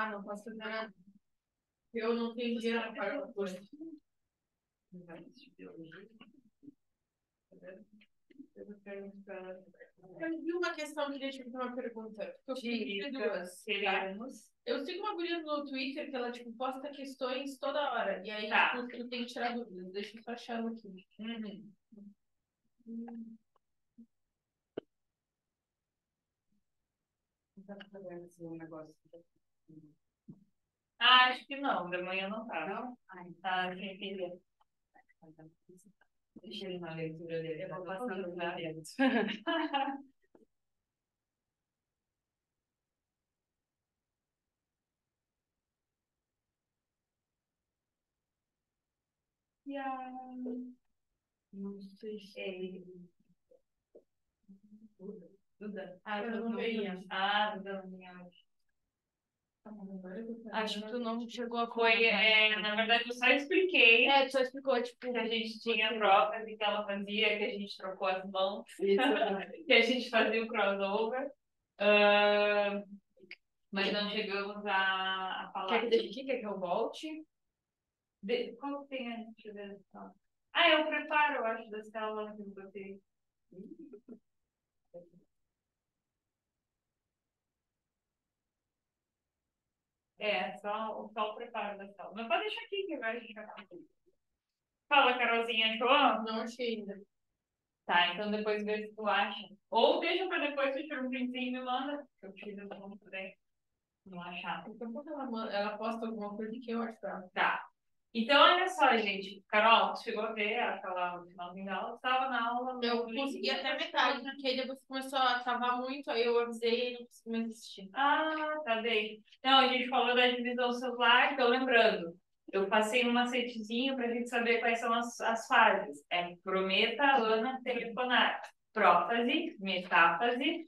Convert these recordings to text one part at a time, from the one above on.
Ah, não posso fazer nada. Eu não tenho dinheiro para o curso. Eu vi uma questão que deixa eu fazer uma pergunta. Eu fiz duas. Eu sigo uma guria no Twitter que ela, tipo, posta questões toda hora. E aí, tipo, eu tenho que tirar dúvidas. Deixa eu só achar ela aqui. Acho que não, de manhã não tá. Não? Tá, quem queria. Deixa ele na leitura dele. Eu vou passando na dentro. Não sei se Duda. Eu não veio. Duda não vinha hoje. Acho que tu não chegou a na verdade, eu só expliquei. Tu só explicou, tipo, que a gente tinha provas e que ela fazia, que a gente trocou as mãos, que a gente fazia o crossover. Mas não chegamos a falar. Quer que deixe aqui? Quer que eu volte? Qual que tem a gente ver? Eu preparo, eu acho, das células que eu botei. Só o preparo das células. Mas pode deixar aqui que vai ficar. Fala, Carolzinha, achou? Não achei ainda. Tá, então depois vê se tu acha. Ou deixa pra depois tu tira um printzinho e me manda. Eu tiro do mundo puder. Não achar. Então, quando ela posta alguma coisa que eu acho. Tá. Então, olha só, gente. Carol, tu chegou a ver aquela no finalzinho da aula? Estava na aula. Eu consegui até metade, porque aí depois começou a travar muito, aí eu avisei e não consegui mais assistir. Tá bem. Então, a gente falou da divisão celular, então lembrando, eu passei um macetezinho para a gente saber quais são as fases. Prometa, Ana, telefonar. Prófase, metáfase.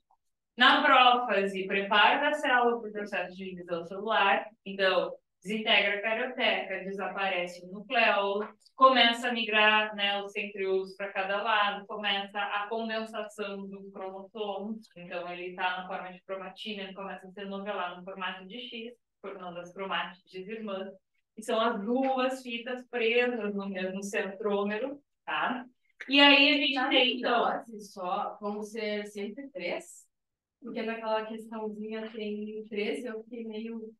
Na prófase, preparo da célula para o processo de divisão celular. Então, desintegra a carioteca, desaparece o nucleolo, começa a migrar, né, os centríolos para cada lado, começa a condensação dos cromossomos. Então, ele está na forma de cromatina, ele começa a ser novelado no formato de X, formando as cromátides irmãs, que são as duas fitas presas no mesmo centrômero, tá? E aí a gente tem, então... Só vão ser sempre 3? Porque naquela questãozinha tem 13, eu fiquei meio...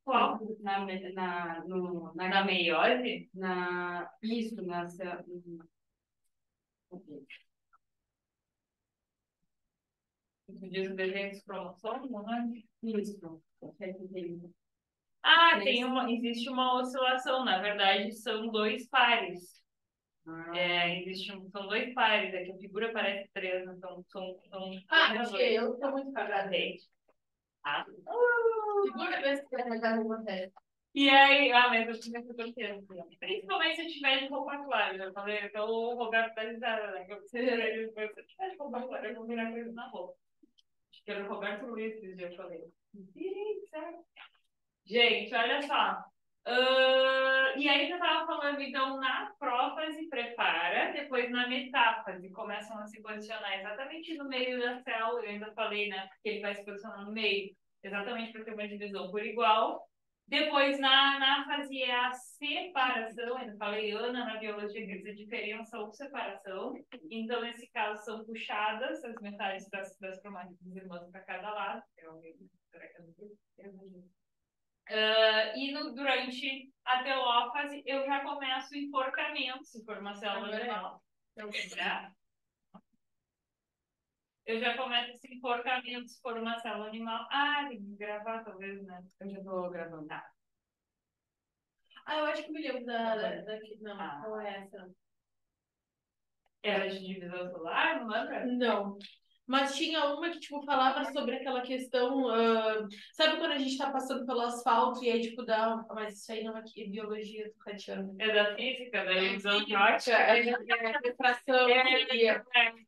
Qual? Na meiose? Isso, na... Tu diz o desenho dos cromossomos, né? Isso. Existe uma oscilação. Na verdade, são dois pares. São dois pares. É que a figura parece 3, então são eu estou muito cagada. Segunda vez que vai pegar no acontece. E aí, mas eu tinha que ter. Principalmente se eu tiver de roupa clara. Eu falei, então o Roberto tá risada, né? Se eu tiver de roupa clara, eu vou virar coisa na roupa. Acho que era o Roberto Luiz que eu falei. Certo. Gente, olha só. E aí eu estava falando, então, na prófase prepara, depois na metáfase começam a se posicionar exatamente no meio da célula. Eu ainda falei, né? Porque ele vai se posicionar no meio, exatamente para ter uma divisão por igual. Depois, na fase é a separação, ainda falei, Ana, na biologia, quer dizer diferença ou separação. Então, nesse caso, são puxadas as metades das cromátides irmãs para cada lado. Durante a telófase, eu já começo enforcamento, se for uma célula animal. Eu já começo esse enforcamento, se for uma célula animal. Tem que gravar, talvez, né? Eu já vou gravando. Eu acho que me lembro daqui. Não, não é essa. Era de divisão celular, não lembra? Não. Mas tinha uma que, tipo, falava sobre aquela questão... sabe quando a gente tá passando pelo asfalto e aí, tipo, dá... Mas isso aí não é biologia do Catiano. É da física, da ilusão de ótica. Refração.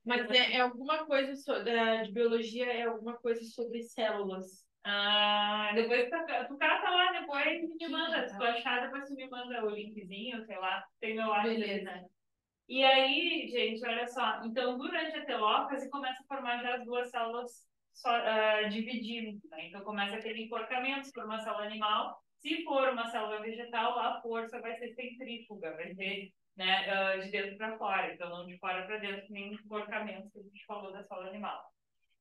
Mas é alguma coisa de biologia, é alguma coisa sobre células. Depois tu cata lá, depois me manda. Se tu achar, depois tu me manda o linkzinho, sei lá. Tem meu WhatsApp, né? E aí, gente, olha só. Então, durante a telófase, começa a formar já as duas células dividindo, né? Então começa aquele enforcamento, se for uma célula animal, se for uma célula vegetal, a força vai ser centrífuga, vai ser, né, de dentro para fora, então não de fora para dentro, nem enforcamento que a gente falou da célula animal.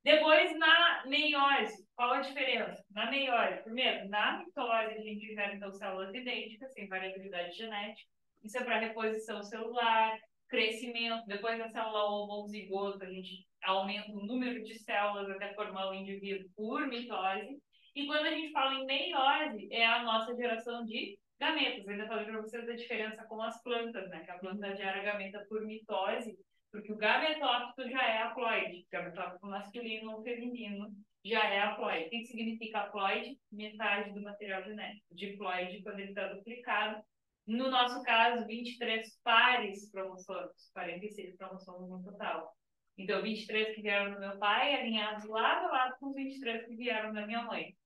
Depois, na meiose, qual a diferença? Na meiose, primeiro, na mitose a gente gera então células idênticas, sem variabilidade genética, isso é para reposição celular, crescimento. Depois da célula homozigoto, a gente aumenta o número de células até formar o indivíduo por mitose. E quando a gente fala em meiose, é a nossa geração de gametas. Eu ainda falei para vocês da diferença com as plantas, né? Que a planta gera gameta por mitose, porque o gametófito já é haploide. Gametófito masculino ou feminino já é haploide. O que significa haploide? Metade do material genético. Diploide, quando ele está duplicado. No nosso caso, 23 pares cromossômicos, 46 cromossomos no total. Então, 23 que vieram do meu pai, alinhados lado a lado com os 23 que vieram da minha mãe.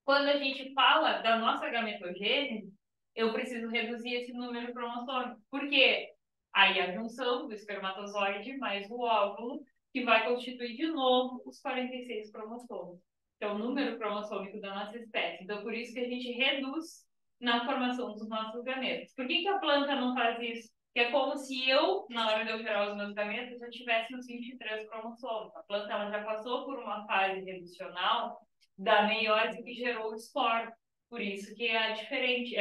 Quando a gente fala da nossa gametogênese, eu preciso reduzir esse número cromossômico. Por quê? Aí a junção do espermatozoide mais o óvulo, que vai constituir de novo os 46 cromossomos. Que é o número cromossômico da nossa espécie. Então, por isso que a gente reduz na formação dos nossos gametas. Por que a planta não faz isso? Que é como se eu, na hora de eu gerar os meus gametas, já tivesse os 23 cromossomos. A planta ela já passou por uma fase reducional da meiose que gerou o esporo. Por isso que é diferente.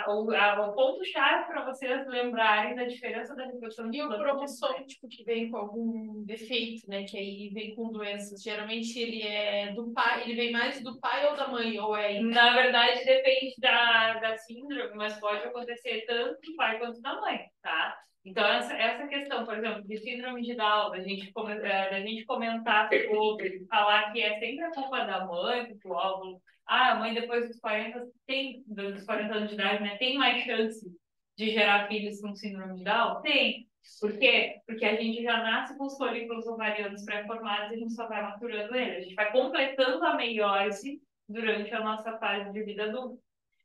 O ponto-chave para vocês lembrarem da diferença da reprodução de E o cromossomo, tipo, que vem com algum defeito, né? Que aí vem com doenças. Geralmente ele é do pai, ele vem mais do pai ou da mãe, ou é... Na verdade, depende da síndrome, mas pode acontecer tanto do pai quanto da mãe, tá? Então, essa questão, por exemplo, de síndrome de Down, da gente comentar sobre, falar que é sempre a culpa da mãe, do óvulo. A mãe depois dos 40 anos de idade, né, tem mais chance de gerar filhos com síndrome de Down? Tem. Por quê? Porque a gente já nasce com os folículos ovarianos pré-formados e a gente só vai maturando eles. A gente vai completando a meiose durante a nossa fase de vida adulta.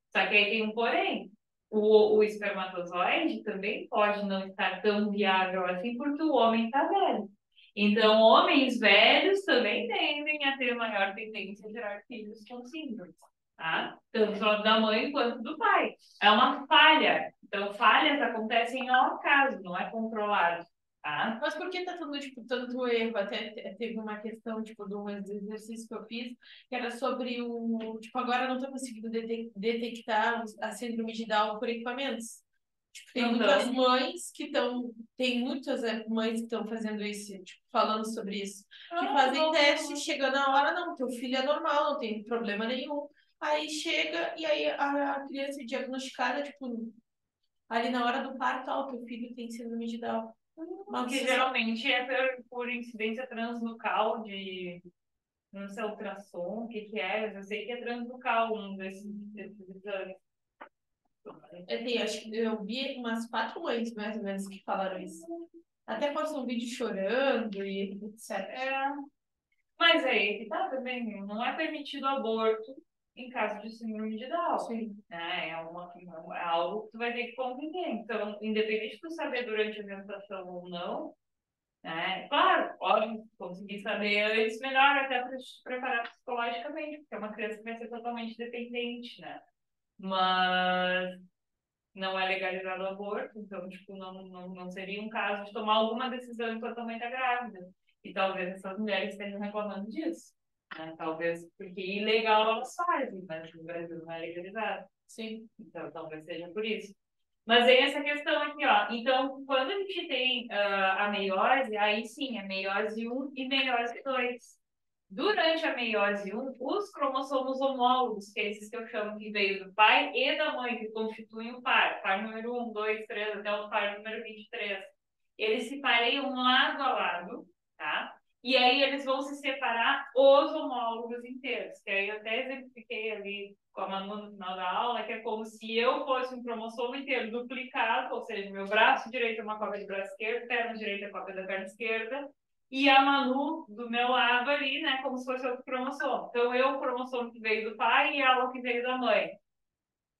Só que aí tem um porém. O espermatozoide também pode não estar tão viável assim porque o homem está velho. Então, homens velhos também tendem a ter maior tendência a gerar filhos com síndrome, tá? Tanto da mãe quanto do pai. É uma falha. Então, falhas acontecem ao acaso, não é controlado. Tá? Mas por que tá tendo, tipo, tanto erro? Até teve uma questão, tipo, de um exercício que eu fiz, que era sobre o... Tipo, agora não tô conseguindo detectar a síndrome de Down por equipamentos. Tipo, tem muitas mães que estão... Tem muitas mães que estão fazendo isso, tipo, falando sobre isso. Que fazem teste, chega na hora, não, teu filho é normal, não tem problema nenhum. Aí chega e aí a criança é diagnosticada, tipo, ali na hora do parto, ó, teu filho tem síndrome de Down. Que geralmente é por incidência transnucal de, não sei, ultrassom, o que é? Eu sei que é transnucal um desses exames. Acho que eu vi umas 4 mães, mais ou menos, que falaram isso. Até postam um vídeo chorando e etc. Mas aí que tá também, não é permitido aborto em caso de síndrome de Down. Sim. É algo que tu vai ter que conviver. Então, independente de tu saber durante a gestação ou não, claro, pode conseguir saber antes, melhor até para te preparar psicologicamente, porque é uma criança que vai ser totalmente dependente, né? Mas não é legalizado o aborto, então, tipo, não seria um caso de tomar alguma decisão enquanto a mãe está grávida. E talvez essas mulheres estejam reclamando disso, né? Talvez porque ilegal elas fazem, mas no Brasil não é legalizado. Sim. Então, talvez seja por isso. Mas aí essa questão aqui, ó. Então, quando a gente tem a meiose, aí sim, é meiose 1 e meiose 2. Durante a meiose 1, os cromossomos homólogos, que é esses que eu chamo que veio do pai e da mãe, que constituem o par número 1, 2, 3, até o par número 23, eles se pareiam lado a lado, tá? E aí eles vão se separar os homólogos inteiros, que aí eu até exemplifiquei ali com a Manu no final da aula, que é como se eu fosse um cromossomo inteiro duplicado, ou seja, meu braço direito é uma cópia do braço esquerdo, perna direita é cópia da perna esquerda, e a Manu do meu lado ali, né, como se fosse outro cromossomo. Então, eu, o cromossomo que veio do pai e ela que veio da mãe.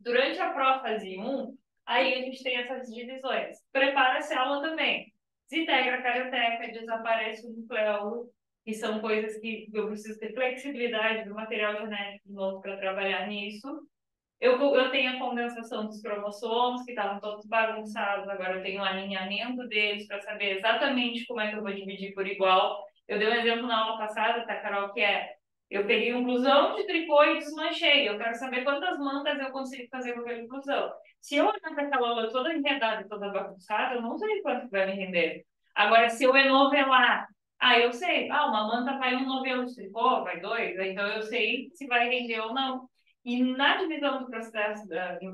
Durante a prófase 1, aí a gente tem essas divisões. Prepara a célula também. Desintegra a carioteca, desaparece o nucleolo que são coisas que eu preciso ter flexibilidade do material genético novo para trabalhar nisso. Eu tenho a condensação dos cromossomos, que estavam todos bagunçados, agora eu tenho o alinhamento deles para saber exatamente como é que eu vou dividir por igual. Eu dei um exemplo na aula passada, tá, Carol, que é, eu peguei um blusão de tricô e desmanchei, eu quero saber quantas mangas eu consigo fazer com aquele blusão. Se eu olhar para aquela aula toda enredada e toda bagunçada, eu não sei quanto vai me render. Agora, se eu enovelar, eu sei, uma manta vai um novelo de tricô, vai dois, então eu sei se vai render ou não. E na divisão do processo,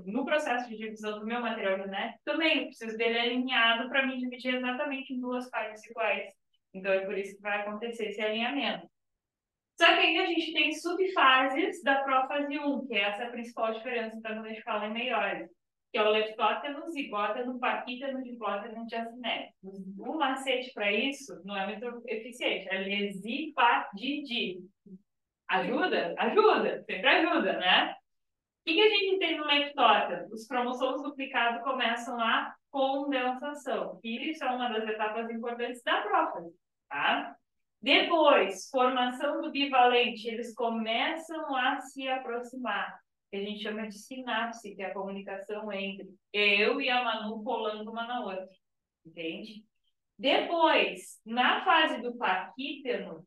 no processo de divisão do meu material genético, também eu preciso dele alinhado para me dividir exatamente em duas partes iguais. Então é por isso que vai acontecer esse alinhamento. Só que aí a gente tem subfases da prófase 1, que é essa a principal diferença quando a gente fala em meiose, que é o leptóteno, zigóteno, paquíteno, diplóteno, diacinético. O macete para isso não é muito eficiente, é lesipadidi. Ajuda? Ajuda, sempre ajuda, né? O que a gente tem no leptóteno? Os cromossomos duplicados começam a condensação. E isso é uma das etapas importantes da prófase, tá? Depois, formação do bivalente, eles começam a se aproximar, que a gente chama de sinapse, que é a comunicação entre eu e a Manu colando uma na outra, entende? Depois, na fase do paquíteno,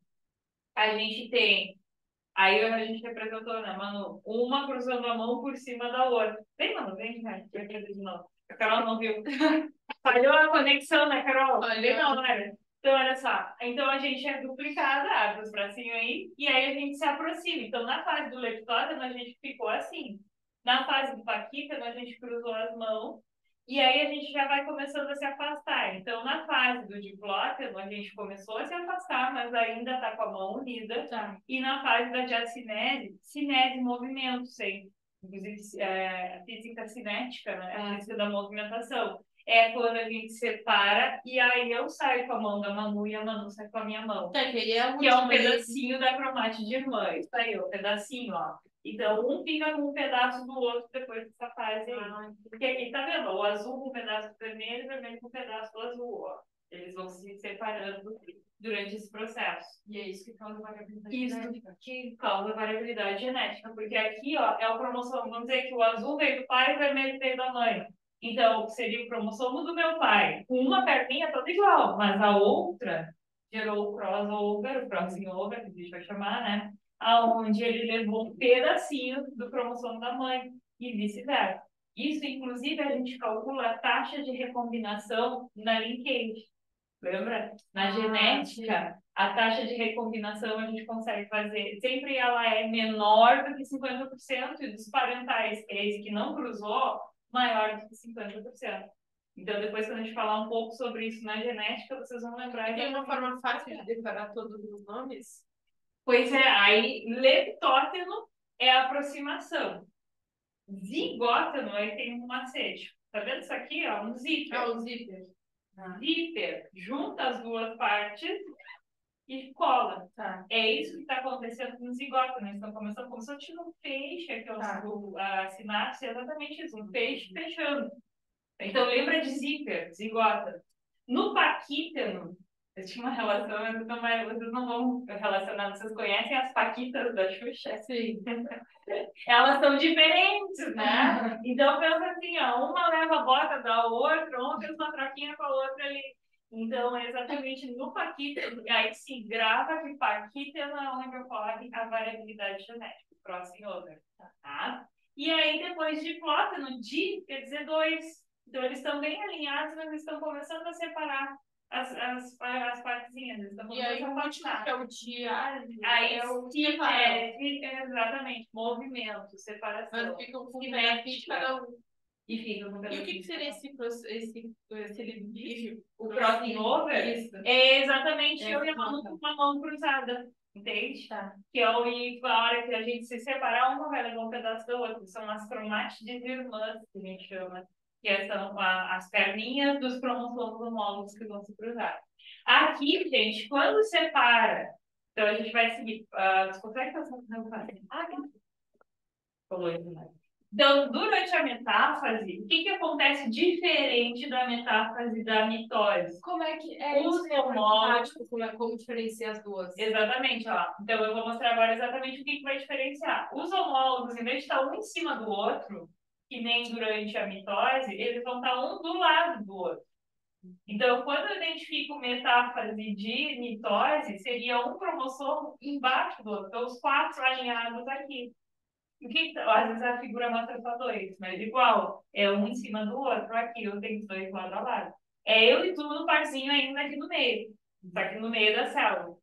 a gente tem. Aí a gente representou, né, Manu? Uma cruzando a mão por cima da outra. Vem, Manu, vem, né? De novo. A Carol não viu. Falhou a conexão, né, Carol? Falhou na hora. Então, olha só. Então, a gente é duplicada, abre os bracinhos aí, e aí a gente se aproxima. Então, na fase do leptóteno, a gente ficou assim. Na fase do paquíteno, a gente cruzou as mãos. E aí a gente já vai começando a se afastar. Então, na fase do diplóteno, a gente começou a se afastar, mas ainda está com a mão unida. Tá. E na fase da diacinese, cinese, movimento sempre. Inclusive, a física cinética, né? A física da movimentação. É quando a gente separa e aí eu saio com a mão da Manu e a Manu sai com a minha mão. Tá, que é um pedacinho da cromate de irmã. Isso aí, um pedacinho, ó. Então, um fica com um pedaço do outro depois dessa fase aí. Porque aqui, tá vendo? O azul com um pedaço do vermelho, o vermelho com um pedaço do azul, ó. Eles vão se separando durante esse processo. E é isso que causa variabilidade genética. Isso que causa variabilidade genética. Porque aqui, ó, é o cromossomo. Vamos dizer que o azul veio do pai e o vermelho veio da mãe. Então, seria o cromossomo do meu pai. Uma perninha toda igual, mas a outra gerou o crossover, o crossing over, que a gente vai chamar, né? Aonde ele levou um pedacinho do cromossomo da mãe e vice-versa. Isso, inclusive, a gente calcula a taxa de recombinação na linkage. Lembra? Na genética, sim. A taxa de recombinação a gente consegue fazer. Sempre ela é menor do que 50%, e dos parentais, que é esse que não cruzou, maior do que 50%. Então, depois, quando a gente falar um pouco sobre isso na genética, vocês vão lembrar. Tem uma forma fácil de decorar todos os nomes? Pois é, aí leptóteno é a aproximação. Zigóteno aí tem um macete. Tá vendo isso aqui? Ó, um zíper. Ah, o zíper. Zíper junta as duas partes e cola. Tá. É isso que está acontecendo no zigóteno. Eles estão começando como se eu tivesse um peixe, aqui, a sinapse é exatamente isso, um peixe fechando. Então, lembra de zíper, zigóteno. No paquíteno, eu tinha uma relação, mas vocês não vão relacionar, vocês conhecem as paquitas da Xuxa? Sim. Elas são diferentes, né? Então, pensa assim, ó, uma leva a bota da outra, uma fez uma troquinha com a outra ali. Então, é exatamente no paquíteno, aí sim, grava que paquíteno é onde ocorre a variabilidade genética, crossing over, tá? E aí, depois de plótano, di quer dizer dois. Então, eles estão bem alinhados, mas eles estão começando a separar as partezinhas. Eles estão e aí, o último, que é o diário, é o sinese, exatamente, movimento, separação. Mas ficam com de cada um. E ficam com E o que seria esse vídeo? O crossing over? Isso. É exatamente eu e a Manu com uma mão cruzada. Entende? Tá. Que é a hora que a gente se separar, uma vai levar um pedaço da outra. São as cromátides irmãs, que a gente chama. Que são as perninhas dos cromossomos homólogos que vão se cruzar. Aqui, gente, quando separa, então a gente vai seguir. Você consegue passar o paciente? Falou isso, né? Então, durante a metáfase, o que acontece diferente da metáfase da mitose? Como é que é os homólogos? Como diferenciar as duas? Exatamente, ó. Então eu vou mostrar agora exatamente o que vai diferenciar. Os homólogos, em vez de estar um em cima do outro, que nem durante a mitose, eles vão estar um do lado do outro. Então, quando eu identifico metáfase de mitose, seria um cromossomo embaixo do outro. Então, os 4 alinhados aqui. O que, às vezes a figura mostra só 2, mas igual, é um em cima do outro. Aqui eu tenho 2 lado a lado. É eu e tu no parzinho ainda aqui no meio. Está aqui no meio da célula.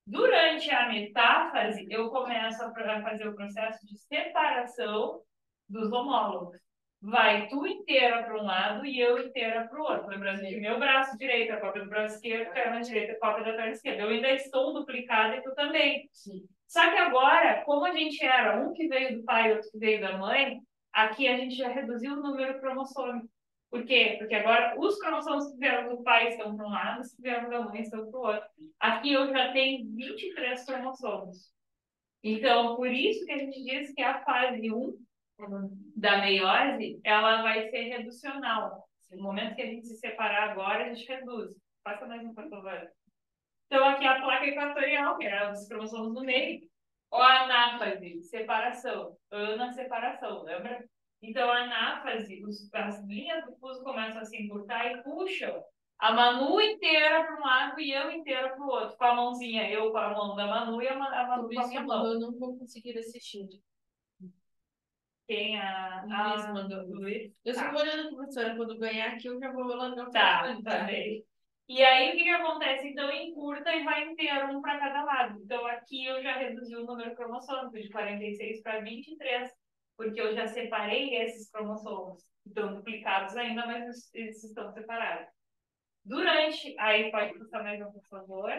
Durante a metáfase, eu começo a fazer o processo de separação dos homólogos. Vai tu inteira para um lado e eu inteira para o outro. Lembrando que meu braço direito é a cópia do braço esquerdo, perna direita é a cópia da perna esquerda. Eu ainda estou duplicada e tu também. Sim. Só que agora, como a gente era um que veio do pai e outro que veio da mãe, aqui a gente já reduziu o número cromossômico. Por quê? Porque agora os cromossomos que vieram do pai estão para um lado, os que vieram da mãe estão para o outro. Aqui eu já tenho 23 cromossomos. Então, por isso que a gente diz que a fase 1 da meiose, ela vai ser reducional. No momento que a gente se separar agora, a gente reduz. Passa mais um, por favor. Então, aqui a placa equatorial, que é os cromossomos no meio. Ou a anáfase, separação. Ana, separação, lembra? Então, a anáfase, as linhas do fuso começam a se encurtar e puxam a Manu inteira para um lado e eu inteira para o outro. Com a mãozinha, eu com a mão da Manu e a Manu com a minha mão. Eu não vou conseguir assistir. Quem? A Luiz mandou. Luiz? Eu só vou olhando, professora, quando ganhar aqui, eu já vou largar o Tá bem. E aí, o que acontece? Então, encurta e vai inteiro um para cada lado. Então, aqui eu já reduzi o número cromossômico de 46 para 23, porque eu já separei esses cromossomos. Estão duplicados ainda, mas eles estão separados. Durante... Aí, pode passar mais um, por favor.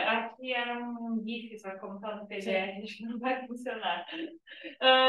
Aqui era um GIF, só que como está no PDF, acho que não vai funcionar.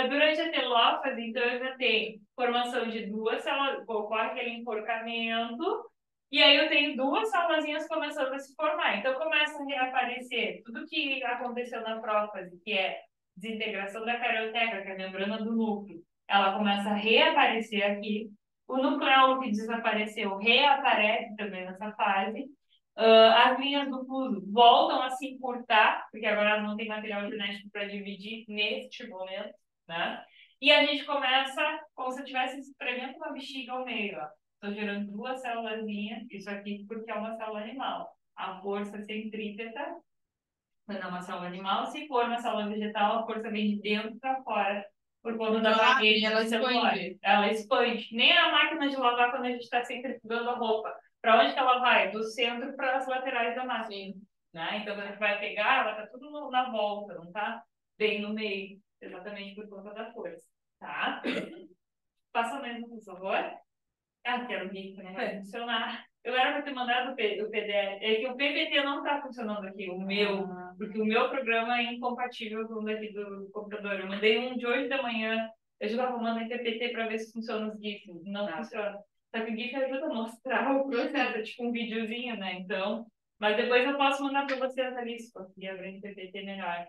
Durante a telófase, então, eu já tenho formação de 2 células, ocorre aquele enforcamento, e aí eu tenho 2 célulazinhas começando a se formar. Então, começa a reaparecer tudo que aconteceu na prófase, que é desintegração da carioteca, que é a membrana do núcleo. Ela começa a reaparecer aqui. O nucleolo que desapareceu reaparece também nessa fase. As linhas do fuso voltam a se encurtar, porque agora elas não têm material genético para dividir neste momento, né? E a gente começa como se estivesse espremendo uma bexiga ao meio, ó. Estou gerando 2 célulazinhas, isso aqui porque é uma célula animal. A força centrípeta, quando é uma célula animal, se for uma célula vegetal, a força vem de dentro para fora, por conta da parede celular. Ela expande. Nem a máquina de lavar quando a gente está centrifugando a roupa. Para onde que ela vai? Do centro para as laterais da máquina. Né? Então, quando a gente vai pegar, ela está tudo na volta, não está bem no meio. Exatamente por conta da força. Tá? Passa mesmo, por favor. Ah, quero o link, não vai funcionar. Eu era para ter mandado o PDF. É que o PPT não está funcionando aqui, o meu, porque o meu programa é incompatível com o daqui do computador. Eu mandei um de hoje da manhã. Eu já estava mandando em PPT para ver se funciona os GIFs. Não funciona. Só que o GIF ajuda a mostrar o processo, é tipo um videozinho, né? Então, mas depois eu posso mandar para vocês ali, se conseguir abrir em PPT melhor.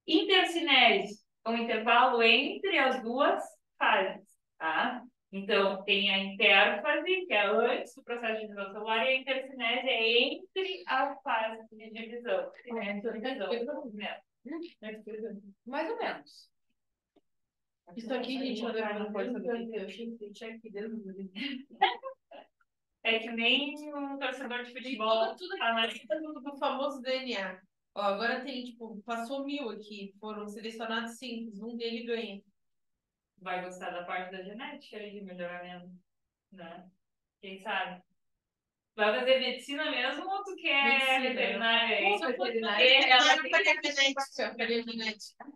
Intercinese, um intervalo entre as duas fases, tá? Então, tem a interfase, que é antes do processo de divisão celular, e a intercinese é entre as fases de divisão. Mais ou menos. Isso aqui, gente, eu tinha aqui dentro do É que nem um torcedor de futebol. Tudo do famoso DNA. Ó, agora tem, tipo, passou 1000 aqui. Foram selecionados 5. Um dele ganha. Vai gostar da parte da genética ali de melhoramento, né? Quem sabe? Vai fazer medicina mesmo ou tu quer veterinária? Eu faria genética.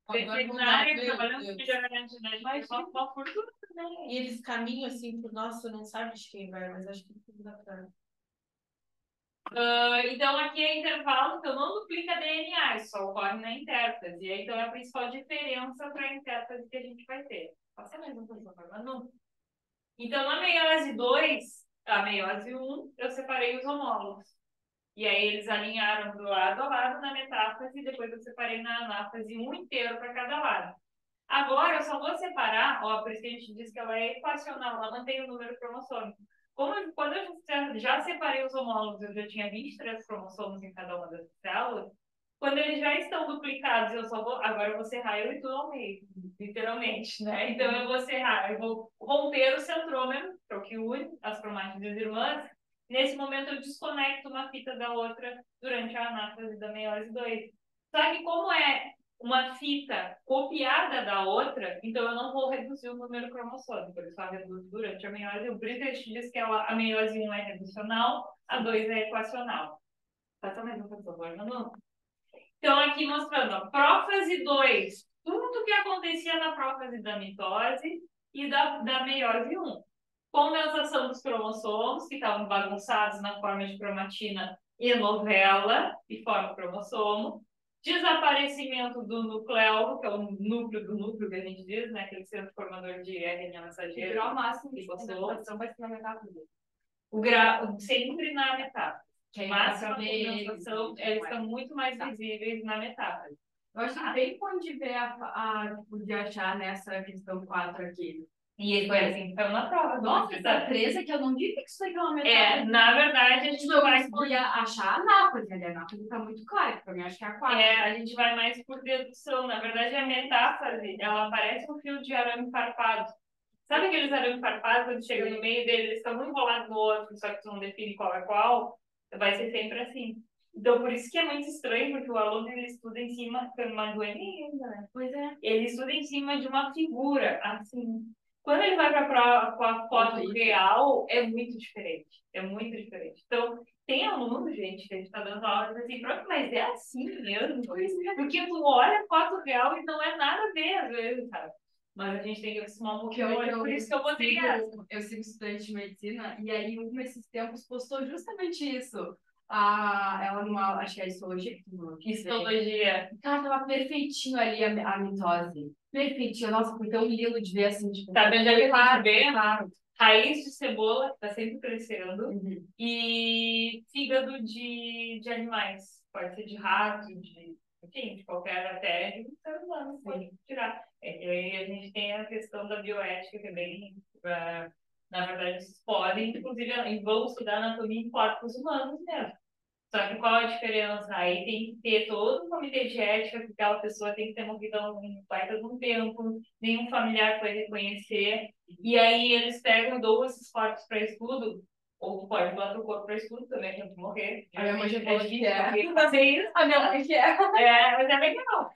Veterinária, trabalhando com melhoramento genético, mas uma fortuna também. E eles caminham assim, por nossa, não sabe de quem vai, mas acho que tudo dá pra... Então, aqui é intervalo, então não duplica DNA, isso só ocorre na intérfase. E aí, então, é a principal diferença para a intérfase que a gente vai ter. Passa mais uma coisa, Manu. Então, na meiose 2, a meiose 1, eu separei os homólogos. E aí, eles alinharam do lado a lado na metáfase, e depois eu separei na anáfase um inteiro para cada lado. eu só vou separar, ó, por isso que a gente diz que ela é equacional, ela mantém o número cromossômico. Quando eu já separei os homólogos, eu já tinha 23 cromossomos em cada uma das células, quando eles já estão duplicados, agora eu vou serrar eu e tu ao meio, literalmente, né? Então eu vou serrar, eu vou romper o centrômero, que é o que une as cromátides irmãs. Nesse momento eu desconecto uma fita da outra durante a anáfase da meiose 2. Só que como é uma fita copiada da outra, então eu não vou reduzir o número cromossômico, ele só reduz durante a meiose 1. Por isso a gente diz que a meiose 1 é reducional, a 2 é equacional. Passa mais um, por favor, não. Então, aqui mostrando, a prófase 2, tudo que acontecia na prófase da mitose e da meiose 1. Condensação dos cromossomos, que estavam bagunçados na forma de cromatina e novela, e forma cromossomo. Desaparecimento do nucleolo, que é o núcleo do núcleo que a gente diz, né? Aquele centro formador de RNA mensageiro. O grau máximo de condensação vai ser na metáfase. O grau, sempre na metáfase. Máxima condensação, eles estão muito mais visíveis na metáfase. Eu acho bem bom de ver de achar nessa questão 4 aqui. E foi assim que foi na prova. Nossa, essa 13 que eu não vi que isso aqui é uma metáfase. Na verdade, a gente vai conseguia achar a anáfase, a anáfase está muito clara, para mim acho que é a 4. A gente vai mais por dedução. Na verdade, a metáfase, ela parece um fio de arame farpado. Sabe aqueles arame farpados, quando chega no meio deles, eles estão um enrolados no outro, só que tu não define qual é qual? Vai ser sempre assim. Então, por isso que é muito estranho, porque o aluno ele estuda em cima, mas não é nem ainda, né? Pois é. Ele estuda em cima de uma figura, assim. Quando ele vai para a foto real, é muito diferente. É muito diferente. Então, tem aluno, gente, que a gente está dando aula e diz assim, pronto, mas é assim mesmo. Porque tu olha a foto real e não é nada a ver, às vezes, sabe? Mas a gente tem que acostumar um pouquinho. Por isso que eu botei essa. Eu sigo estudante de medicina e aí um desses tempos postou justamente isso. Ela numa, acho que é histologia. Histologia. Cara, tava perfeitinho ali a mitose. Perfeitinho. Nossa, foi tão lindo de ver assim. Tipo, tá vendo ali claro, bem? Claro. Raiz de cebola, que tá sempre crescendo. E fígado de animais. Pode ser de rato, enfim, de qualquer até de um ser humano, pode tirar. E aí a gente tem a questão da bioética, que é bem. Na verdade, eles podem, inclusive, vão estudar anatomia em corpos humanos mesmo. Só que qual a diferença? Aí tem que ter todo um comitê de ética, porque aquela pessoa tem que ter movido um baita de um tempo, nenhum familiar foi reconhecer, e aí eles pegam e dão esses corpos para estudo, ou tu pode doar teu corpo para estudo também, quando tu morrer. A minha mãe já falou que é. Fazer isso. A minha mãe que é. Mas é legal.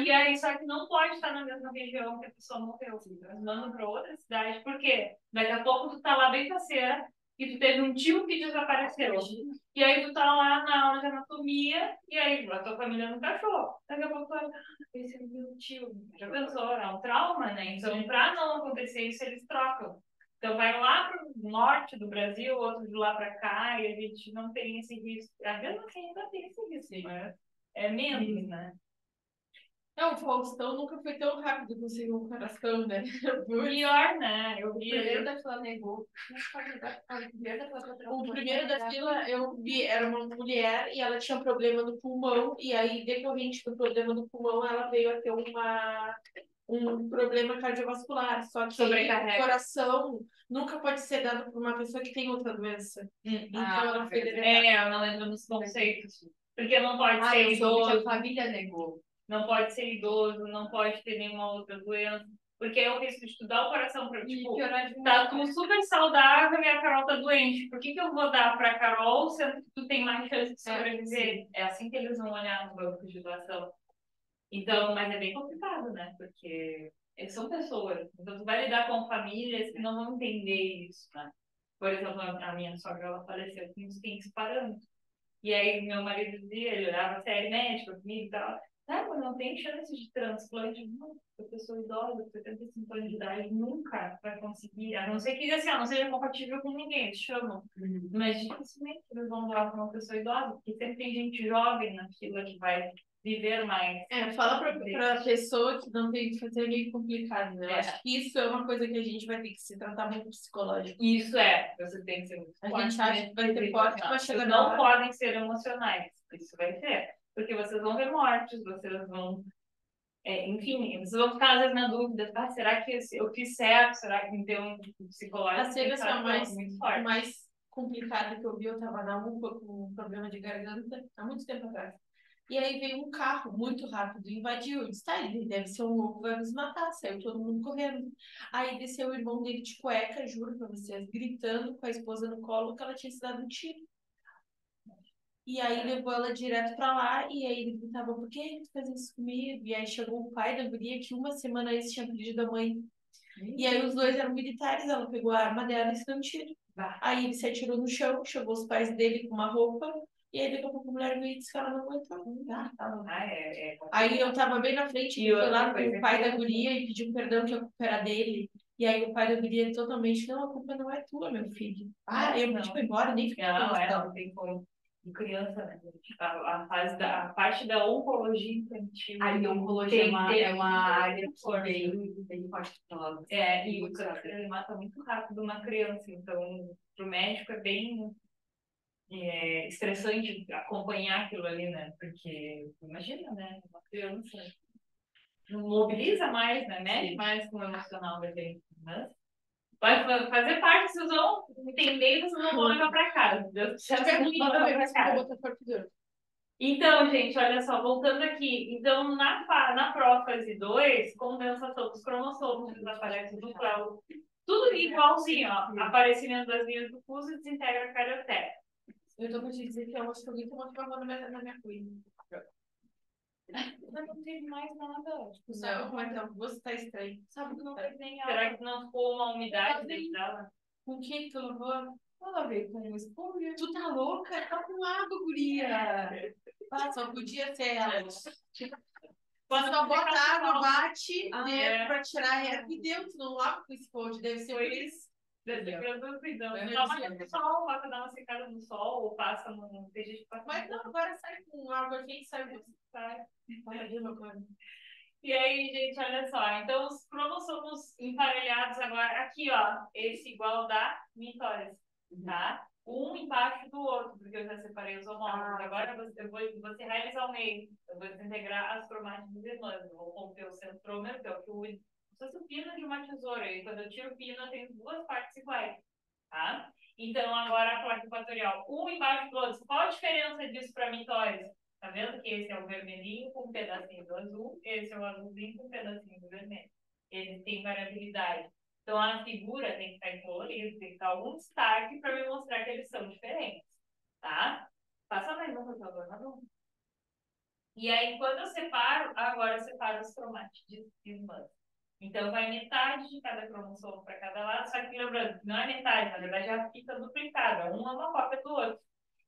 E aí, só que não pode estar na mesma região que a pessoa morreu. Eles mandam para outra cidade, porque daqui a pouco tu tá lá bem faceira, e tu teve um tio que desapareceu. E aí tu tá lá na aula de anatomia, e aí a tua família no cachorro. Daqui a pouco tu vai, esse é meu tio. Já pensou? É um trauma, né? Então, para não acontecer isso, eles trocam. Então, vai lá para o norte do Brasil, outro de lá para cá, e a gente não tem esse risco. Às vezes, assim, ainda tem esse risco, mas é menos, né? Não, o Faustão nunca foi tão rápido conseguir um coração, né? Pior, né? Eu vi. O primeiro da fila negou. O primeiro da fila eu vi, era uma mulher e ela tinha problema no pulmão, e aí, decorrente do problema no pulmão, ela veio a ter um problema cardiovascular. Só que o coração nunca pode ser dado por uma pessoa que tem outra doença. Então ela foi deletada. Ela entra nos conceitos. Porque não pode ser idoso. A família negou. Não pode ser idoso, não pode ter nenhuma outra doença. Porque é o risco de estudar o coração para, tipo, tá tu super saudável e a Carol tá doente. Por que eu vou dar pra Carol, sendo que tu tem mais chance de sobreviver? É assim que eles vão olhar no banco de doação. Então, mas é bem complicado, né? Porque eles são pessoas. Então, tu vai lidar com famílias que não vão entender isso, né? Por exemplo, a minha sogra, ela faleceu com os rins parando. E aí, meu marido dizia, ele olhava a série médica comigo e tal. Mas não tem chance de transplante. Não, a pessoa idosa, 75 anos de idade, nunca vai conseguir. A não ser que assim, não seja compatível com ninguém, eles chamam. Mas dificilmente eles vão doar para uma pessoa idosa, porque sempre tem gente jovem na fila que vai viver mais. Fala para a pessoa que não tem que fazer meio complicado, né? Eu acho que isso é uma coisa que a gente vai ter que se tratar muito psicológico. Isso você tem que ser muito forte. A gente acha que vai ter forte, mas vocês não podem ser emocionais. Isso vai ser. Porque vocês vão ver mortes, vocês vão enfim, vocês vão ficar às vezes na dúvida, tá? Será que eu fiz certo? Será que então psicológico? A cena mais complicada que eu vi, eu tava na UPA com um problema de garganta há muito tempo atrás. E aí veio um carro muito rápido, invadiu. Eu disse, tá, ele deve ser um louco, vai nos matar. Saiu todo mundo correndo. Aí desceu o irmão dele de cueca, juro pra vocês, gritando com a esposa no colo que ela tinha se dado um tiro. E aí levou ela direto pra lá, e aí ele gritava, por que tu fez isso comigo? E aí chegou o pai da guria, que uma semana antes tinha pedido a mãe. E aí os dois eram militares, ela pegou a arma dela e se deu um tiro. Aí ele se atirou no chão, chegou os pais dele com uma roupa, e aí daqui a pouco a mulher veio e disse que ela não aguentou. Aí eu tava bem na frente, e foi lá com o pai da guria e pediu perdão que a culpa era dele. E aí o pai da guria totalmente, não, a culpa não é tua, meu filho. Eu pedi pra ir embora, nem fiquei não tem como. De criança, né? A parte da oncologia infantil. A oncologia é uma área bem particular. E o câncer ele mata muito rápido uma criança, então para o médico é bem estressante acompanhar aquilo ali, né? Porque imagina, né? Uma criança não mobiliza mais, né? Mexe mais com o emocional da gente, né? Vai fazer parte, vocês vão entender e vocês não vão levar para casa. Deus já vai levar para casa. Então, gente, olha só, voltando aqui. Então, na prófase 2, condensação dos cromossomos, desaparece do núcleo. Tudo igualzinho, ó. Aparecimento das linhas do fuso e desintegra a carioteca. Eu tô pra te dizer que eu acho que alguém tomou chimarrão na minha cuia. Não teve mais nada. Tipo, não, então, você tá estranho. Sabe que não fez nem água. Será que não ficou uma umidade dentro dela? Com que tu lavou? Ela veio com esponja. Tu tá louca? Tá com água, guria. Só podia ser ela. Quando só bota água, bate pra tirar a erva e deu. Tu não lava com esponja. Deve ser por isso. Deve ser produzido. Toma no sol, bota dar uma secada no sol ou passa no... Mas não, agora sai com água quente, sai você. Sai. E aí, gente, olha só. Então, os cromossomos emparelhados agora, aqui, ó, esse igual da mitose, tá? Um embaixo do outro, porque eu já separei os homólogos. Agora eu vou realizar o meio. Eu vou desintegrar as cromátides irmãs. Eu vou romper o centrômero, que é o que une. Se fosse o pino de uma tesoura, e quando eu tiro o pino, eu tenho duas partes iguais, tá? Então, agora a placa equatorial, um embaixo do outro. Qual a diferença disso para mitose? Tá vendo que esse é o vermelhinho com um pedacinho do azul, esse é o azulzinho com um pedacinho do vermelho. Eles têm variabilidade. Então, a figura tem que estar em colorido, tem que estar algum destaque para me mostrar que eles são diferentes, tá? Passa mais uma, por favor, Manu. E aí, quando eu separo, agora eu separo os cromátides irmãs. Então, vai metade de cada cromossomo para cada lado, só que lembrando, não é metade, na verdade é a fita duplicada, um é uma cópia do outro.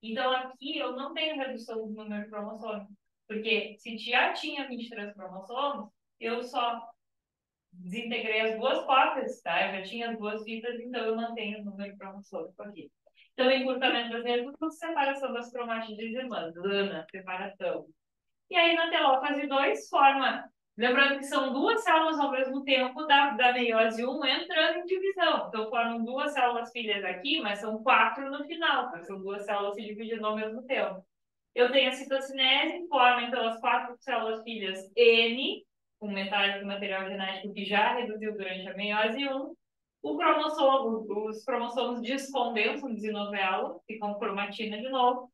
Então, aqui eu não tenho redução do número de cromossomos, porque se já tinha 23 cromossomos, eu só desintegrei as duas cópias, tá? Eu já tinha as duas fitas, então eu mantenho o número de cromossomos aqui. Então, encurtamento das reduções, separação das cromátides irmãs, lana, separação. E aí, na telófase 2, forma... Lembrando que são duas células ao mesmo tempo da meiose 1 entrando em divisão. Então, formam duas células filhas aqui, mas são 4 no final. Tá? São duas células se dividindo ao mesmo tempo. Eu tenho a citocinese, forma, então, as 4 células filhas N, com metade do material genético que já reduziu durante a meiose 1. Os cromossomos descondensam, desenovelam, ficam cromatina de novo.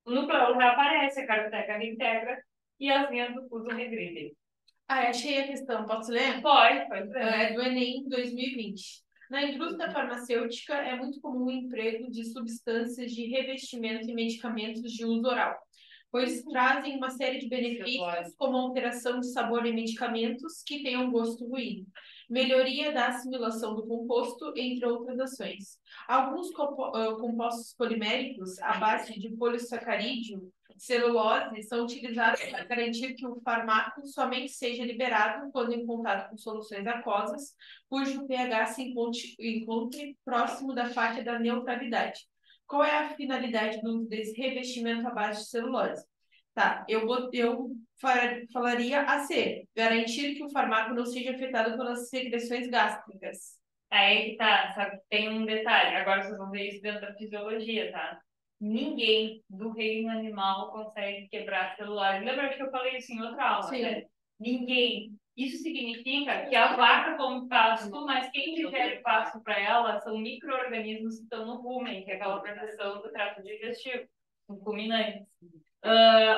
O núcleo reaparece, a carioteca reintegra e as linhas do fuso regridem. Achei a questão. Posso ler? Pode ler. É do Enem 2020. Na indústria farmacêutica, é muito comum o emprego de substâncias de revestimento e medicamentos de uso oral, pois trazem uma série de benefícios, como alteração de sabor em medicamentos que tenham gosto ruim, melhoria da assimilação do composto, entre outras ações. Alguns compostos poliméricos, à base de polissacarídeo, celulose, são utilizados para garantir que o fármaco somente seja liberado quando em contato com soluções aquosas, cujo pH se encontre próximo da faixa da neutralidade. Qual é a finalidade desse revestimento à base de celulose? Tá, eu falaria AC, garantir que o fármaco não seja afetado pelas secreções gástricas. Aí que tá, sabe? Tem um detalhe, agora vocês vão ver isso dentro da fisiologia, tá? Ninguém do reino animal consegue quebrar celulose. Lembra que eu falei isso em outra aula, Sim. né? Ninguém. Isso significa que a vaca come pasto, mas quem digere pasto para ela são micro-organismos que estão no rumen, que é aquela proteção do trato digestivo, ruminantes.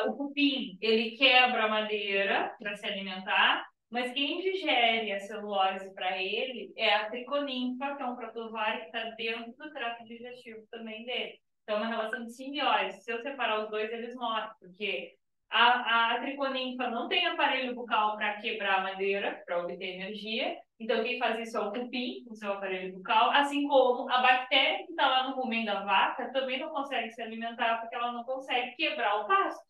O cupim, ele quebra a madeira para se alimentar, mas quem digere a celulose para ele é a triconinfa, que é um protozoário que está dentro do trato digestivo também dele. Então, é uma relação de simbiose. Se eu separar os dois, eles morrem, porque a triconinfa não tem aparelho bucal para quebrar a madeira, para obter energia. Então, quem faz isso é o cupim, o seu aparelho bucal, assim como a bactéria que está lá no rumen da vaca também não consegue se alimentar porque ela não consegue quebrar o pasto.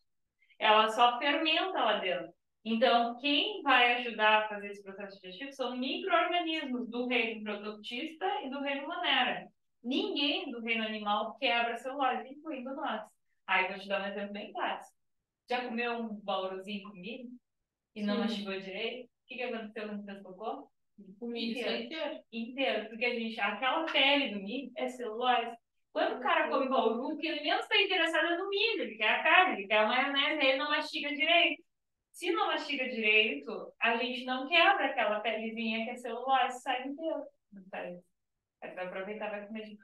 Ela só fermenta lá dentro. Então, quem vai ajudar a fazer esse processo digestivo são micro-organismos do reino protoctista e do reino monera. Ninguém do reino animal quebra a celulose, incluindo nós. Aí, vou te dar um exemplo bem clássico. Já comeu um bauruzinho com milho e não mastigou direito? O que aconteceu quando fez cocô? O milho inteiro. Inteiro. Porque aquela pele do milho é celulose. Quando o cara come bauru, o que ele menos está interessado é no milho, ele quer a carne, ele quer a maionese, ele não mastiga direito. Se não mastiga direito, a gente não quebra aquela pelezinha que é celulose, sai inteiro. Não faz. Aí vai aproveitar, vai comer de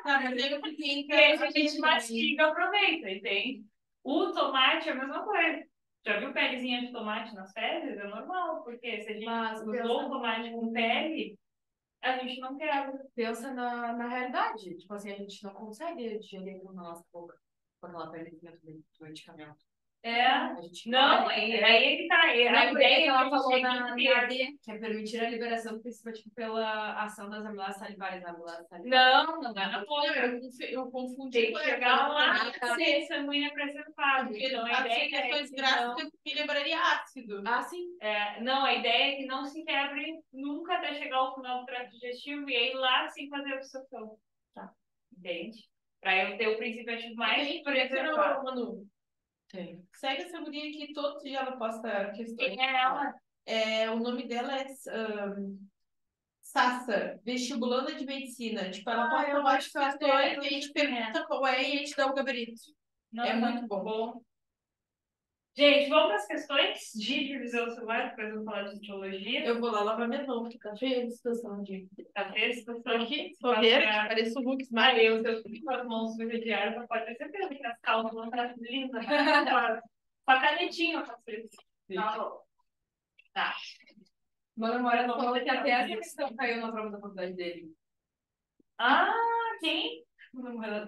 Ah, mas aí eu fiquei e aí, se a gente mastiga, aproveita, entende? O tomate é a mesma coisa. Já viu pelezinha de tomate nas fezes? É normal, porque se a gente usou o tomate com pele, a gente não quebra. Pensa na realidade. Tipo assim, a gente não consegue digerir com a nossa boca com aquela pelezinha do medicamento. Não, aí ele tá. A ideia que ela que falou na na D, que é permitir a liberação principalmente pela ação das amílases salivares. Não é na boca. Eu confundi. Tem que chegar lá e ser sanguínea preservada. Então, a ideia é questões gráficas que lembraria ácido. Ah, sim. Não, a ideia é que não se quebre nunca até chegar ao final do trato digestivo e aí lá sim fazer a absorção. Tá. Entende? Para eu ter o princípio ativo mais preservado. Manu. Tem. Segue essa guria aqui, todo dia ela posta questões. Quem é ela? O nome dela é Sassa, vestibulanda de medicina. Tipo, ela posta várias questões e a gente pergunta qual é e a gente dá o gabarito. Não, muito bom. Gente, vamos para as questões de divisão celular, depois vamos falar de histologia. Eu vou lá lavar minha mão, porque tá feia a situação de... Tá feia a situação aqui? Parece o Hulk Smile. Eu, se eu fico com as mãos sujas de água, pode ter certeza que as calças vão estar lindas. Com a canetinha eu faço isso. Tá bom. Tá. Meu namorado falou que até essa questão caiu na prova da faculdade dele. Ah, quem?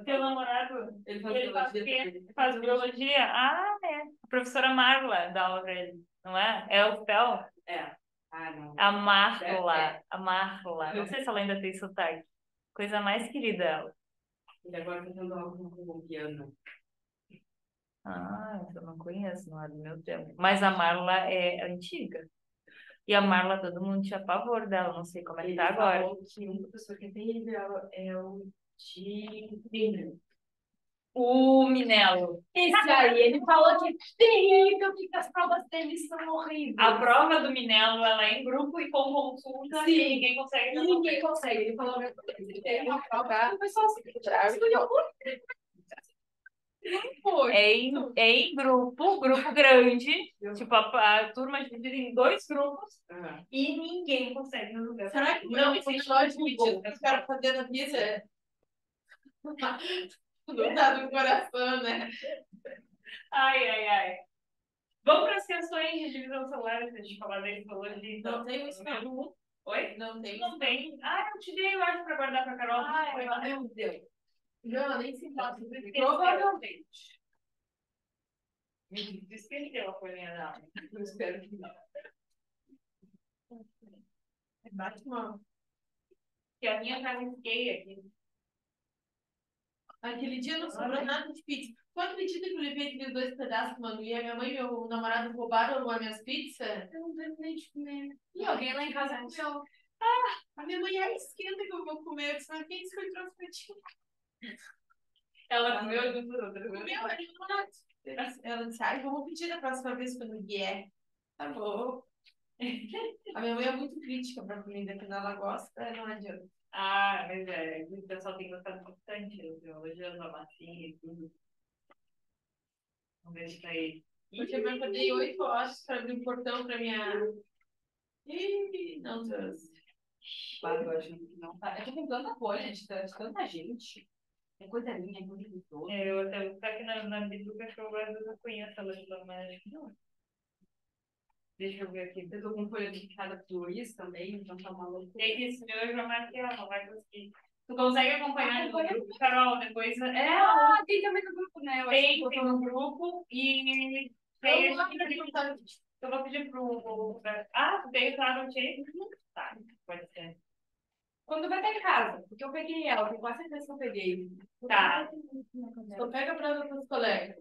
Teu namorado? Ele faz biologia. Faz biologia? Ah, é. A professora Marla dá aula pra ele, não é? É o Fel? É. Ah, não. A Marla. A Marla. Não sei se ela ainda tem sotaque. Coisa mais querida ela. Ele agora tá fazendo algo com piano. Ah, eu não conheço, não é do meu tempo. Mas a Marla é antiga. E a Marla, todo mundo tinha pavor dela, não sei como é que tá agora. Que um professor que tem ele é o de O Minelo. Esse aí, ele falou que é terrível, que as provas dele são horríveis. A prova do Minelo, ela é em grupo e com consulta. Sim. E ninguém consegue resolver. Ninguém consegue. Ele falou que ele tem uma prova. O pessoal se estudou. É em grupo grande. Tipo, a turma é dividida em dois grupos e ninguém consegue resolver. Será que não existe lógico que os caras fazendo a vida? Não dá do coração, né? Ai. Vamos para as questões de divisão celular antes de falar da histologia. Então. Não tem isso não. Oi? Não tem. Não tem. Eu te dei, eu acho, para guardar para Carol. Meu Deus. Não, nem se fala. Provavelmente. Me disse que ele deu a folhinha dela. Eu espero que não. Bate mal. Que a minha já risquei aqui. Aquele dia não sobrou nada de pizza. Tu acredita que eu levei aqueles 2 pedaços, mano? E a minha mãe e meu namorado roubaram as minhas pizzas? Eu não terminei de comer. E alguém lá em casa comeu. A minha mãe, esquenta que eu vou comer. Eu disse, mas quem disse que eu trouxe pra ti? Ela comeu e não outra. Ela disse, vamos pedir da próxima vez quando vier. Tá bom. A minha mãe é muito crítica pra comida, que ela gosta, não adianta. Mas o pessoal tem gostado bastante, elogiando a massinha e tudo. Vamos ver se tá aí. Porque eu acordei 8 horas para abrir o portão para minha... Ih, não trouxe. Claro, eu acho que não tá. É que tem tanta coisa, de tanta gente. É coisa minha, é coisa dos outros. Eu até vou ficar aqui na biduca que eu às vezes eu conheço ela de lá, mas acho que não. Deixa eu ver aqui. Eu tô com folha de cada Luiz também, então tá maluco. Tem que esse meu eu já marquei, ela não vai conseguir. Tu consegue acompanhar no grupo, Carol? Depois. Tem também no grupo, né? Tem no grupo e. Eu vou pedir pro. Ah, tu tem o Tarot aí? Tá, pode ser. Quando vai estar em casa, porque eu peguei ela, tenho quase certeza que eu peguei. Tá. Só pega para os meus colegas.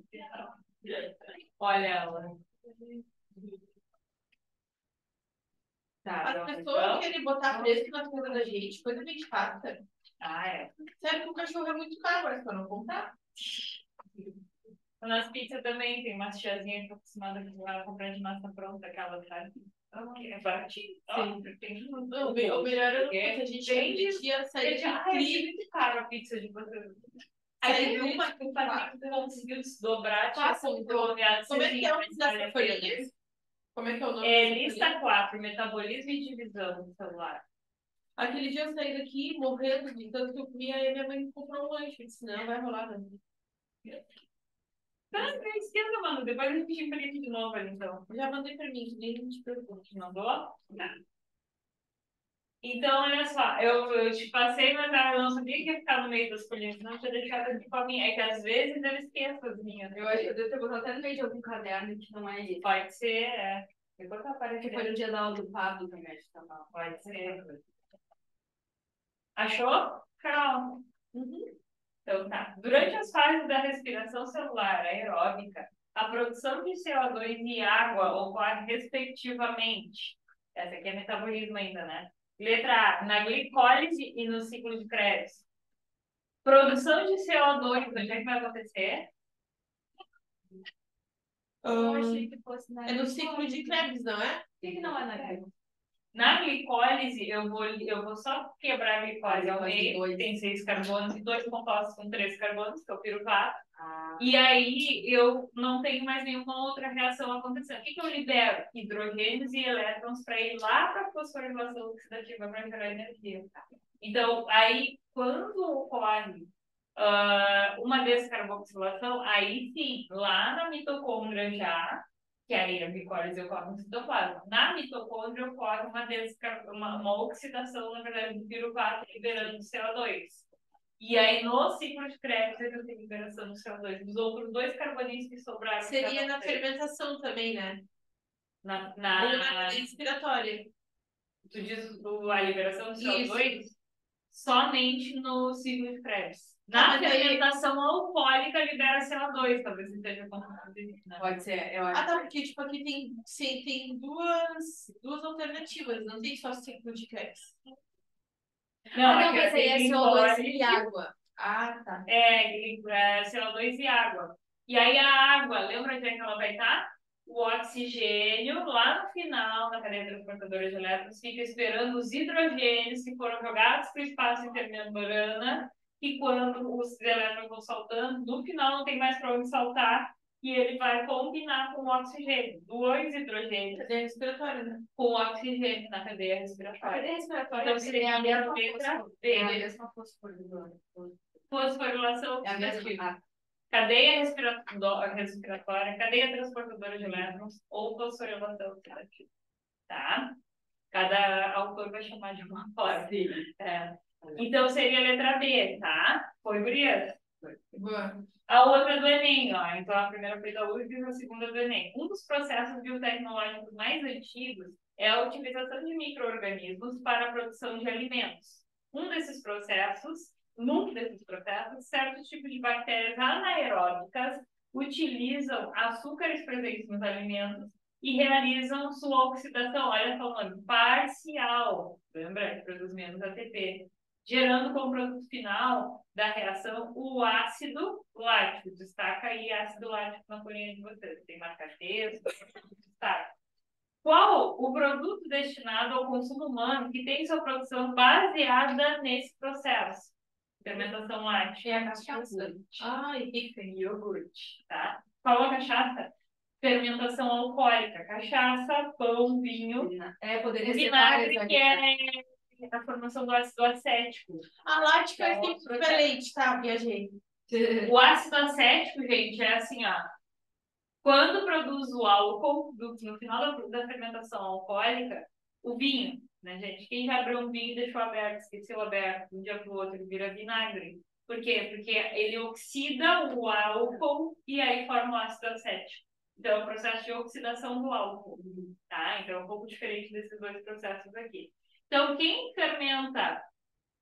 Olha ela. Tá, As pessoas querem botar preço na comida da gente, coisa bem chata. Ah, é. Sério que o cachorro é muito caro, mas para não comprar. Nas pizzas também tem umas tiazinhas que eu acostumada a comprar de massa pronta, aquela, sabe? É baratinho. Sim. O melhor é que a gente ia sair de é muito caro a pizza de vocês. Aí teve uma que o Patrick conseguiu desdobrar, Como é que é o nome dessa folhinha? Como é que é o nome dessa lista 4, metabolismo e divisão do celular. Aquele dia eu saí daqui morrendo de tanto que eu comia, aí minha mãe comprou um lanche. Disse, não, vai rolar, não. Não esquenta, mano. Depois a gente imprime de novo ali, então. Já mandei pra mim, que nem te pergunte. Mandou? Tá. Então, olha só, eu te passei, mas eu não sabia que ia ficar no meio das folhinhas, não tinha deixado aqui pra mim. É que às vezes eu esqueço as minhas. Eu acho que eu devo ter botado até no meio de algum caderno que não é isso. Pode ser, é. Depois aparece. Que foi no dia da aula do Pablo também, acho que tá mal. Pode ser. Achou? Carol? Então tá. Durante as fases da respiração celular aeróbica, a produção de CO2 e água ocorre respectivamente. Essa aqui é metabolismo ainda, né? Letra A, na glicólise e no ciclo de Krebs. Produção de CO2, onde é que vai acontecer? Eu achei que fosse na É no ciclo de Krebs, não é? Por que não é na glicólise? Na glicólise, eu vou só quebrar a glicólise ao meio, tem 6 carbonos e 2 compostos com 3 carbonos, que é o piruvato. E aí eu não tenho mais nenhuma outra reação acontecendo. O que eu libero? Hidrogênios e elétrons para ir lá para a fosforilação oxidativa para gerar energia. Então, aí, quando ocorre uma descarboxilação, aí sim, lá na mitocôndria já, que aí a glicólise ocorre no citoplasma. Na mitocôndria ocorre uma oxidação, na verdade, do piruvato liberando CO2. E aí, no ciclo de Krebs, eu tenho liberação do CO2. Dos outros 2 carbonídeos que sobraram. Seria na fermentação também, né? Na Ou na respiratória. Tu diz a liberação do CO2? Isso. Somente no ciclo de Krebs. Na fermentação alcoólica libera CO2, talvez esteja confundido. Né? Pode ser, eu acho. Ah, tá, porque tipo, aqui tem duas alternativas, não tem só ciclo de Krebs. Não, mas aí é CO2 e água. Ah, tá. CO2 e água. E aí a água, lembra onde é que ela vai estar? O oxigênio, lá no final, na cadeia transportadora de elétrons, fica esperando os hidrogênios que foram jogados para o espaço intermembrana, e quando os elétrons vão saltando, no final não tem mais para onde saltar, e ele vai combinar com o oxigênio. 2 hidrogênios. Cadeia respiratória, né? Com oxigênio na cadeia respiratória. A cadeia respiratória então seria a mesma fosforilação. É a mesma. Cadeia respiratória, cadeia transportadora de elétrons ou fosforilação oxidativa. Tá? Cada autor vai chamar de uma forma. Então seria a letra B, tá? Foi, Gurias? Boa. A outra é do Enem, ó. Então a primeira foi da UFRGS e a segunda é do Enem. Um dos processos biotecnológicos mais antigos é a utilização de micro-organismos para a produção de alimentos. Num desses processos, certos tipos de bactérias anaeróbicas utilizam açúcares presentes nos alimentos e realizam sua oxidação, olha falando, parcial, lembra que produz menos ATP, gerando como produto final da reação o ácido lático. Destaca aí ácido lático na folhinha de vocês. Tem marca-texto, destaca. Qual o produto destinado ao consumo humano que tem sua produção baseada nesse processo? Fermentação lática. É a cachaça. Ai, rica em iogurte, tá? Qual a cachaça? fermentação alcoólica, cachaça, pão, vinho, Poderia ser vinagre, várias, que é a formação do ácido acético. A lática é sempre leite, tá? Viajei. O ácido acético, gente, é assim, ó. Quando produz o álcool, no final da fermentação alcoólica, o vinho, né, gente? Quem já abriu um vinho e deixou aberto, esqueceu aberto, de um dia para o outro, ele vira vinagre. Por quê? Porque ele oxida o álcool e aí forma o ácido acético. Então, é o processo de oxidação do álcool, tá? Então, é um pouco diferente desses dois processos aqui. Então, quem fermenta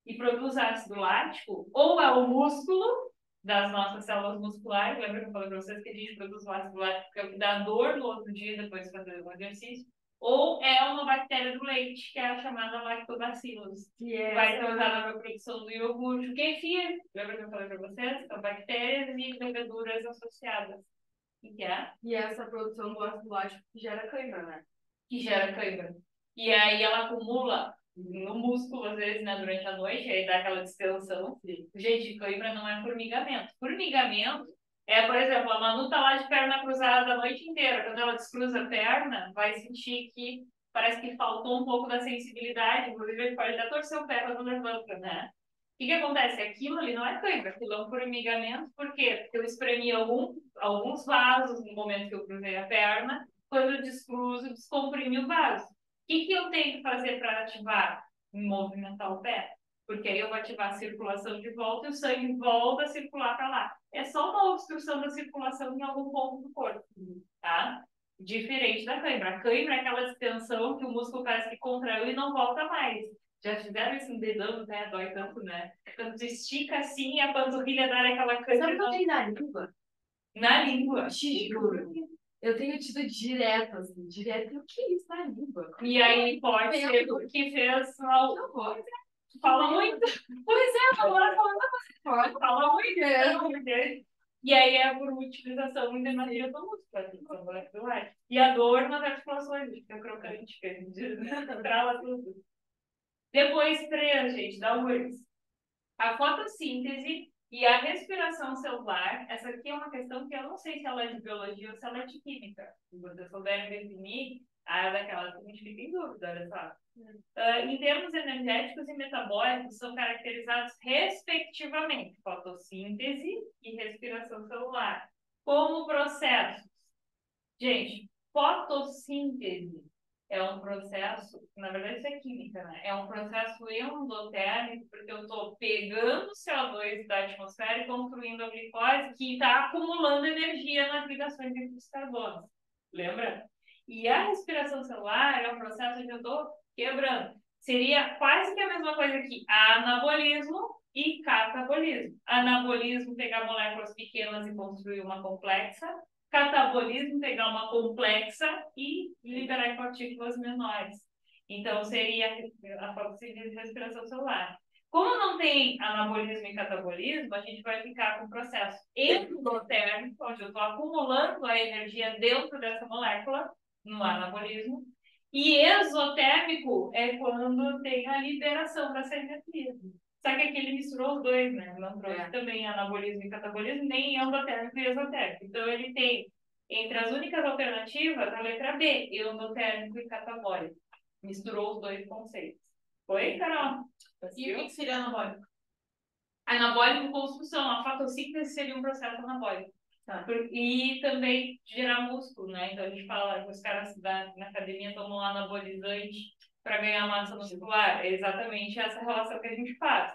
e produz ácido lático, ou é o músculo das nossas células musculares, lembra que eu falei para vocês que a gente produz o ácido lático, que é o que dá dor no outro dia depois de fazer o exercício, ou é uma bactéria do leite, que é a chamada lactobacillus, que vai ser usada na produção do iogurte. O kefir, lembra que eu falei para vocês? São bactérias e leveduras associadas. E essa produção do ácido lático que gera cãibra, né? Que gera cãibra. E aí ela acumula no músculo, às vezes, né, durante a noite, aí dá aquela distensão. Gente, cãibra não é formigamento. Formigamento é, por exemplo, a Manu tá lá de perna cruzada a noite inteira. Quando ela descruza a perna, vai sentir que parece que faltou um pouco da sensibilidade. Inclusive, ele pode até torcer o pé quando levanta, né? O que acontece? Aquilo ali não é cãibra, aquilo é um formigamento. Por quê? Porque eu espremi alguns vasos no momento que eu cruzei a perna. Quando eu descruzo, descomprime o vaso. O que eu tenho que fazer para ativar? Movimentar o pé. Porque aí eu vou ativar a circulação de volta e o sangue volta a circular para lá. É só uma obstrução da circulação em algum ponto do corpo, tá? Diferente da cãibra. A cãibra é aquela distensão que o músculo parece que contraiu e não volta mais. Já fizeram isso no dedão, né? Dói tanto, né? Quando tu estica assim e a panturrilha dá aquela cãibra. Sabe o que eu tenho na língua? Na língua. Te juro. Eu tenho tido direto, assim, direto. O que é isso na língua? E aí pode ser porque fez algo. Fala muito. Pois é, agora falando Pode falar muito. E aí é por utilização em demasia do músculo. E a dor nas articulações, fica crocante, que a gente trava tudo. Depois, 3, gente, da URGS. A fotossíntese e a respiração celular. Essa aqui é uma questão que eu não sei se ela é de biologia ou se ela é de química. Se vocês souberem definir, é daquelas que a gente fica em dúvida, olha só. Em termos energéticos e metabólicos, são caracterizados respectivamente fotossíntese e respiração celular. Como processos. Gente, fotossíntese é um processo, na verdade isso é química, né? É um processo endotérmico, porque eu estou pegando CO2 da atmosfera e construindo a glicose que está acumulando energia nas ligações entre os carbonos. Lembra? E a respiração celular é um processo que eu estou quebrando. Seria quase que a mesma coisa que anabolismo e catabolismo. Anabolismo, pegar moléculas pequenas e construir uma complexa. Catabolismo, pegar uma complexa e liberar em partículas menores. Então, seria a fotossíntese de respiração celular. Como não tem anabolismo e catabolismo, a gente vai ficar com o processo endotérmico, onde eu estou acumulando a energia dentro dessa molécula, no anabolismo, e exotérmico é quando tem a liberação dessa energia. Só que aqui ele misturou os dois, né? Não trouxe também anabolismo e catabolismo, nem endotérmico e exotérmico. Então ele tem, entre as únicas alternativas, a letra B, endotérmico e catabólico. Misturou os dois conceitos. Foi, Carol? E o que seria anabólico? Anabólico, construção. A fotossíntese seria um processo anabólico. Tá. E também gerar músculo, né? Então a gente fala que os caras na academia tomam anabolizante para ganhar massa muscular. É exatamente essa relação que a gente faz.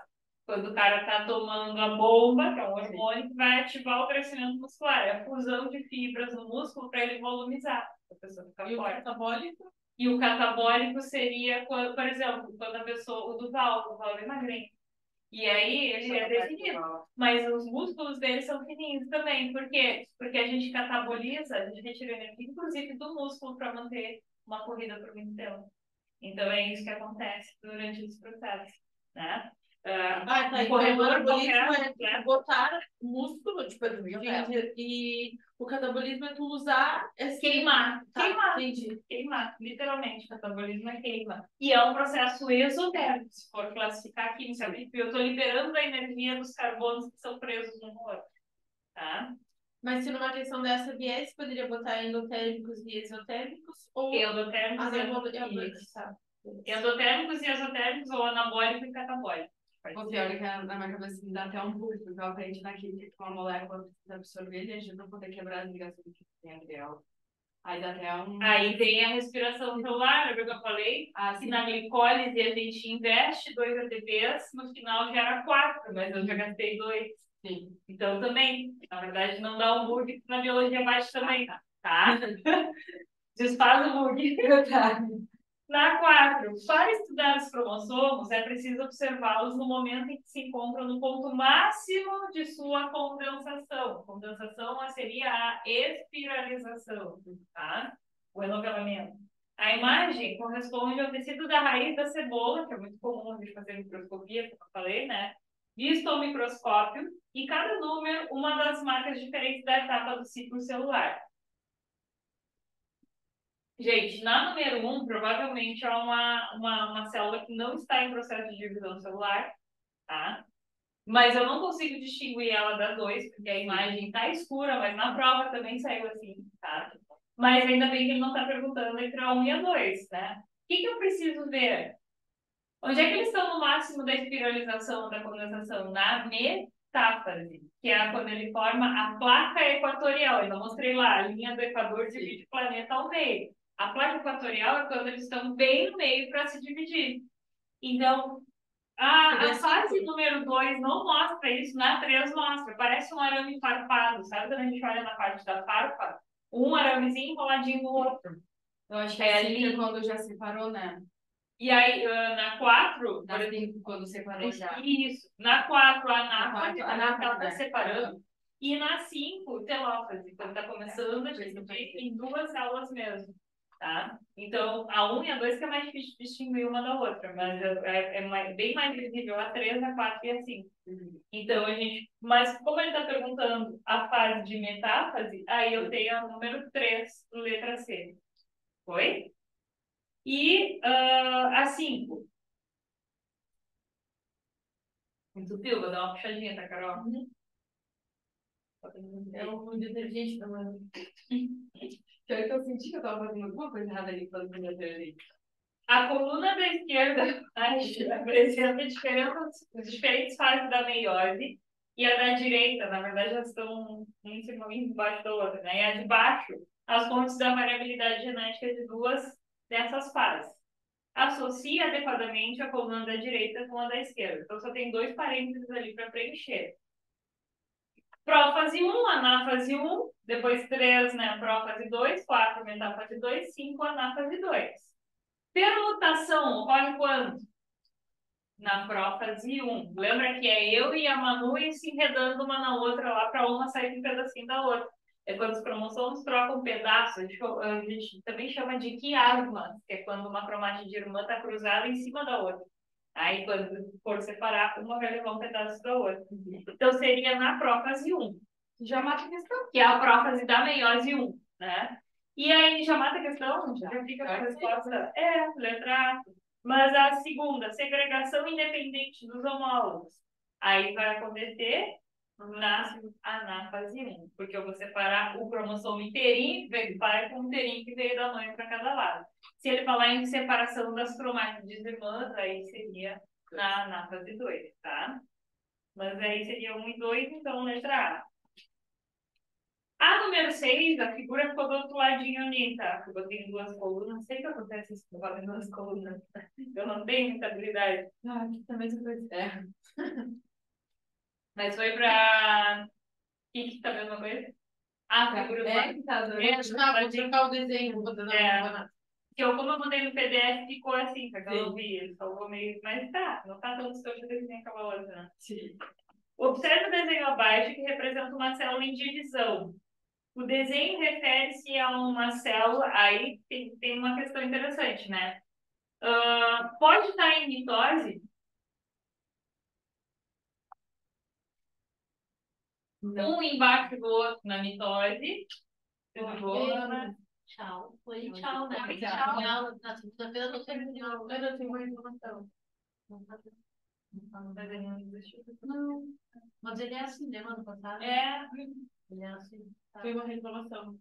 Quando o cara está tomando a bomba, que é um hormônio que vai ativar o crescimento muscular, é a fusão de fibras no músculo para ele volumizar, a pessoa ficar forte. O catabólico? E o catabólico seria, quando, por exemplo, quando a pessoa, o Duval é magrinho. E aí ele é definido. Mas os músculos dele são fininhos também. Por quê? Porque a gente cataboliza, a gente retira energia, inclusive, do músculo para manter uma corrida por muito tempo. Então é isso que acontece durante esse processo, né? Tá. Então o anabolismo é botar músculo, tipo, e o catabolismo é tu usar esse... Queimar. Entendi. Queimar, literalmente. Catabolismo é queima. E é um processo exotérmico, se for classificar quimicamente. Eu estou liberando a energia dos carbonos que são presos no no outro, tá? Mas se numa questão dessa viesse, poderia botar endotérmicos e exotérmicos? Ou Endotérmicos e anabólicos, tá? Endotérmicos e exotérmicos ou anabólico e catabólico. O pior é que na minha cabeça me dá até um bug, porque eu aprendi na química que uma molécula precisa absorver energia para poder quebrar as ligações que tem entre elas. Aí dá até um... Aí tem a respiração celular, lembra que eu falei? Que na glicólise a gente investe 2 ATPs, no final gera 4, mas eu já gastei 2. Sim. Então também, na verdade, não dá um bug na biologia baixa também, tá? Desfaz o bug. Na 4, para estudar os cromossomos, é preciso observá-los no momento em que se encontram no ponto máximo de sua condensação. Condensação seria a espiralização, tá? O enovelamento. A imagem corresponde ao tecido da raiz da cebola, que é muito comum a gente fazer microscopia, como eu falei, né? Visto ao microscópio, e cada número, uma das marcas diferentes da etapa do ciclo celular. Gente, na número 1, provavelmente é uma célula que não está em processo de divisão celular, tá? Mas eu não consigo distinguir ela da 2, porque a imagem está escura, mas na prova também saiu assim, tá? Mas ainda bem que ele não está perguntando entre a 1 e a 2, né? O que eu preciso ver? Onde é que eles estão no máximo da espiralização, da condensação? Na metáfase, que é quando ele forma a placa equatorial. Eu não mostrei lá, a linha do Equador divide o planeta ao meio. A placa equatorial é quando eles estão bem no meio para se dividir. Então, a fase número 2 não mostra isso, na 3 mostra. Parece um arame farpado. Sabe quando a gente olha na parte da farpa? Um aramezinho enroladinho no outro. Eu acho que é ali quando já separou, né? E aí, na 4... Na 5, quando separou já. Isso. Na 4, a anáfase, ela está separando. E na 5, telófase, quando está começando a dividir em 2 células mesmo. Tá? Então, a 1 e a 2 que é mais difícil distinguir uma da outra, mas bem mais visível a 3, a 4 e a 5. Então, a gente... Mas, como ele está perguntando a fase de metáfase, aí eu tenho a número 3, letra C. Foi? E a 5. Entupiu? Vou dar uma puxadinha, tá, Carol? É um detergente da mãe. Pior que eu senti que eu tava fazendo alguma coisa errada ali quando eu detergente. A coluna da esquerda apresenta diferentes fases da meiose, e a da direita, na verdade, elas estão em cima e embaixo da outra, né? E a de baixo, as fontes da variabilidade genética de 2 dessas fases. Associa adequadamente a coluna da direita com a da esquerda. Então, só tem 2 parênteses ali para preencher. Prófase 1, anáfase 1, depois 3, né? Prófase 2, 4, metáfase 2, 5, anáfase 2. Permutação ocorre quando? Na prófase 1. Lembra que é eu e a Manu se enredando uma na outra lá para uma sair de um pedacinho da outra. É quando os cromossomos trocam pedaços. A gente também chama de quiasma, que é quando uma cromátide irmã está cruzada em cima da outra. Aí, quando for separar, uma vai levar um pedaço da outra. Então, seria na prófase 1. Já mata a questão. Que é a prófase da meiose 1, né? E aí, já mata a questão? Já fica com a resposta. Letra A. Mas a segunda, segregação independente dos homólogos. Aí vai acontecer na anáfase 1, porque eu vou separar o cromossomo inteirinho que veio do pai com o inteirinho que veio da mãe para cada lado. Se ele falar em separação das cromátides irmãs, aí seria na anáfase 2, tá? Mas aí seria 1 e 2, então letra A. A número 6, a figura ficou do outro ladinho ali, tá? Eu botei em 2 colunas. Não sei o que acontece se eu boto em 2 colunas. Eu não tenho muita habilidade. Aqui também se foi certo. Mas foi pra... que tá vendo uma coisa? A figura do lado. Que tá dando. Vou trocar o desenho, vou botar que como eu botei no PDF, ficou assim, porque eu não vi, ele salvou meio... Mas tá, não tá tão distante do desenho aquela outra, né? Sim. Observe o desenho abaixo, que representa uma célula em divisão. O desenho refere-se a uma célula... Aí tem uma questão interessante, né? Pode estar em mitose? Não. Um embaixo do outro na mitose. Tchau. Foi tchau, né? Tchau. Na segunda-feira eu tô terminando. Eu não tenho mais informação. Mas ele não desistiu. Não. Mas ele é assim, né, ano passado? É. Ele é assim. Foi uma reclamação.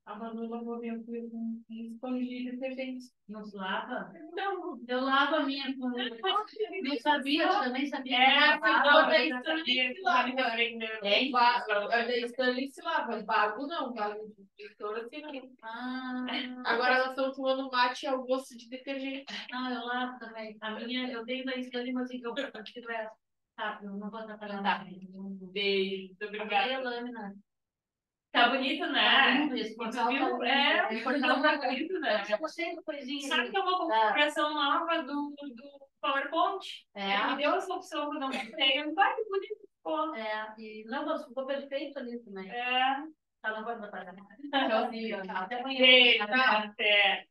A Manu lavou minha cuia com esponja de detergente. Não se lava? Não. Eu lavo a minha com... Nem sabia, também sabia. É, que não, lavava. da Stanley se lava. É, da Stanley se lava. Bago não, bago de estoura assim não. Agora elas estão tomando mate ao gosto de detergente. Não, eu lavo também. A minha, eu tenho da Stanley, mas eu tiro essa. Tá, eu não vou atrapalhar. Tá. Beijo, muito obrigada. A lâmina. Tá bonito, né? Tá lindo esse portal. O portal tá bonito, né? Eu gostei do coisinha. Sabe que é uma configuração nova do PowerPoint? É. Ele me deu essa opção que eu não tenho. Ai, que bonito ficou. É, e não, mas ficou perfeito ali também. É. Tá, não pode botar. Tchauzinho. Até amanhã. Beijo, até.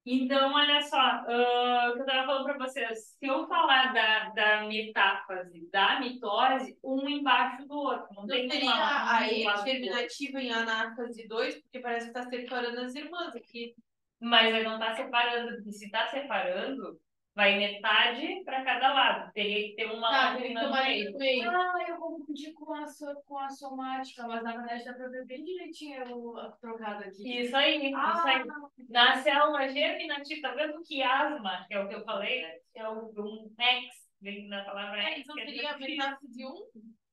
Então, olha só, o que eu estava falando para vocês, se eu falar da metáfase, da mitose, um embaixo do outro, não tem seria uma a E terminativa em anáfase 2, porque parece que está separando as irmãs aqui. Mas ele não está separando, porque se está separando, vai metade para cada lado. Teria que ter uma lâmina no meio. Eu confundi com a somática, mas na verdade dá para ver bem direitinho eu trocado aqui. Isso aí, isso aí. Na célula germinativa, tá vendo o quiasma, que é o que eu falei, né? Que é um X, vem da palavra X. Então seria a metáfase 1?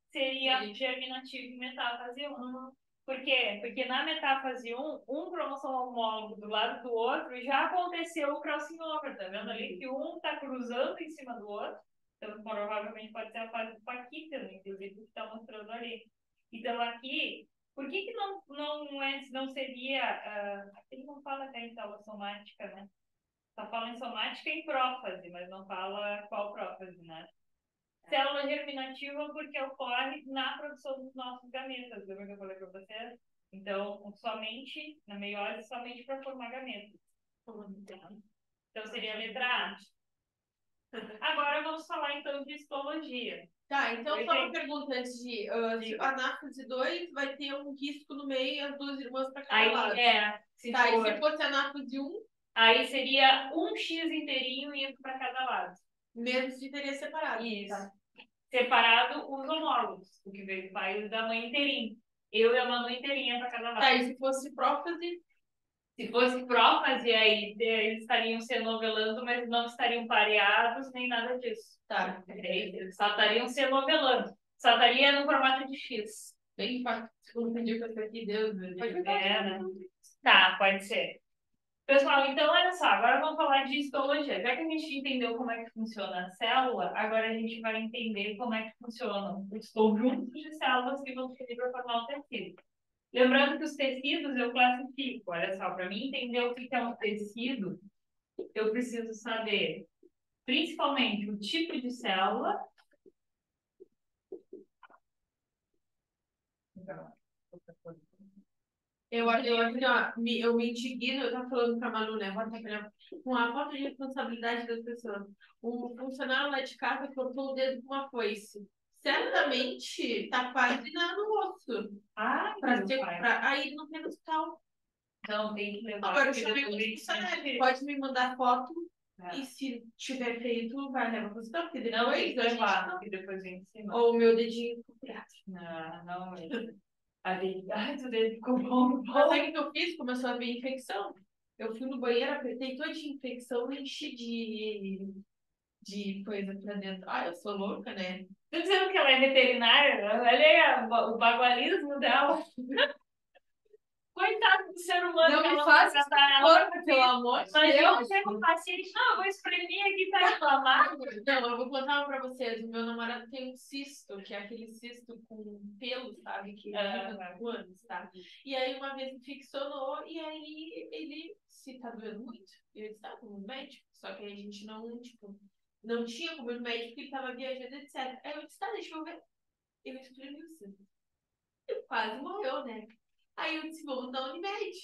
Seria germinativo e metáfase 1. Por quê? Porque na metáfase 1, um cromossomo homólogo do lado do outro já aconteceu o crossing over, tá vendo ali? Que um está cruzando em cima do outro. Então, provavelmente pode ser a fase do paquítano, inclusive, que está mostrando ali. Então, aqui, por que não seria... aqui não fala que é em célula somática, né? Só fala em somática e prófase, mas não fala qual prófase, né? Célula germinativa porque ocorre na produção dos nossos gametas, lembra que eu falei para vocês? Então, somente, na meiose, somente para formar gametas. Então, seria a letra A. Agora, vamos falar, então, de histologia. Tá, então só uma pergunta antes de... anáfase 2 vai ter um risco no meio e as duas irmãs para cada lado. Se fosse anáfase 1... Aí seria um X inteirinho indo para cada lado. Menos de teria separado. Isso. Tá. Separado os homólogos, o que veio do pai e da mãe inteirinho. Eu e a Manu inteirinha para cada lado. Tá, e se fosse prófase? Se fosse prófase, aí eles estariam se novelando, mas não estariam pareados nem nada disso. Tá. Eles só estariam se novelando. Só estaria no formato de X. Bem impactante. Não pediu que eu aqui, Deus, meu Deus. Né? Tá, pode ser. Pessoal, então olha só, agora vamos falar de histologia. Já que a gente entendeu como é que funciona a célula, agora a gente vai entender como é que funcionam os conjuntos de células que vão se unir para formar um tecido. Lembrando que os tecidos eu classifico. Olha só, para mim entender o que é um tecido, eu preciso saber principalmente o tipo de célula. Eu me indigno, eu estava falando com a Manu, né? Com a falta de responsabilidade das pessoas. O funcionário lá de casa cortou o dedo com uma foice. Certamente tá quase no osso. Aí não tem no hospital. Então tem que levar. Agora eu chamei o funcionário. Pode me mandar foto. E se tiver feito, vai levar para o hospital. Porque depois não, tem que levar, não. porque depois a gente se manda. Ou o meu dedinho ficou pirata. Não mesmo. A habilidade dele ficou bom. Mas sabe o que eu fiz? Começou a ver infecção. Eu fui no banheiro, apertei toda de infecção e enchi de coisa pra dentro. Eu sou louca, né? Tô dizendo que ela é veterinária, olha o bagualismo dela. Coitado do ser humano. Não que me ela faça ela pelo amor de Deus. Imagina você com o paciente, eu vou espremer aqui pra inflamar. Não, eu vou contar uma pra vocês. O meu namorado tem um cisto, que é aquele cisto com pelo, sabe? Que fica com anos, tá? E aí uma vez infeccionou e aí ele se tá doendo muito. E eu disse, como no médico. Só que aí a gente não tinha como ir no médico porque ele tava viajando, etc. Aí eu disse, deixa eu ver. Ele espremeu o cisto. Ele quase morreu, né? Aí eu disse, vamos na Unimed.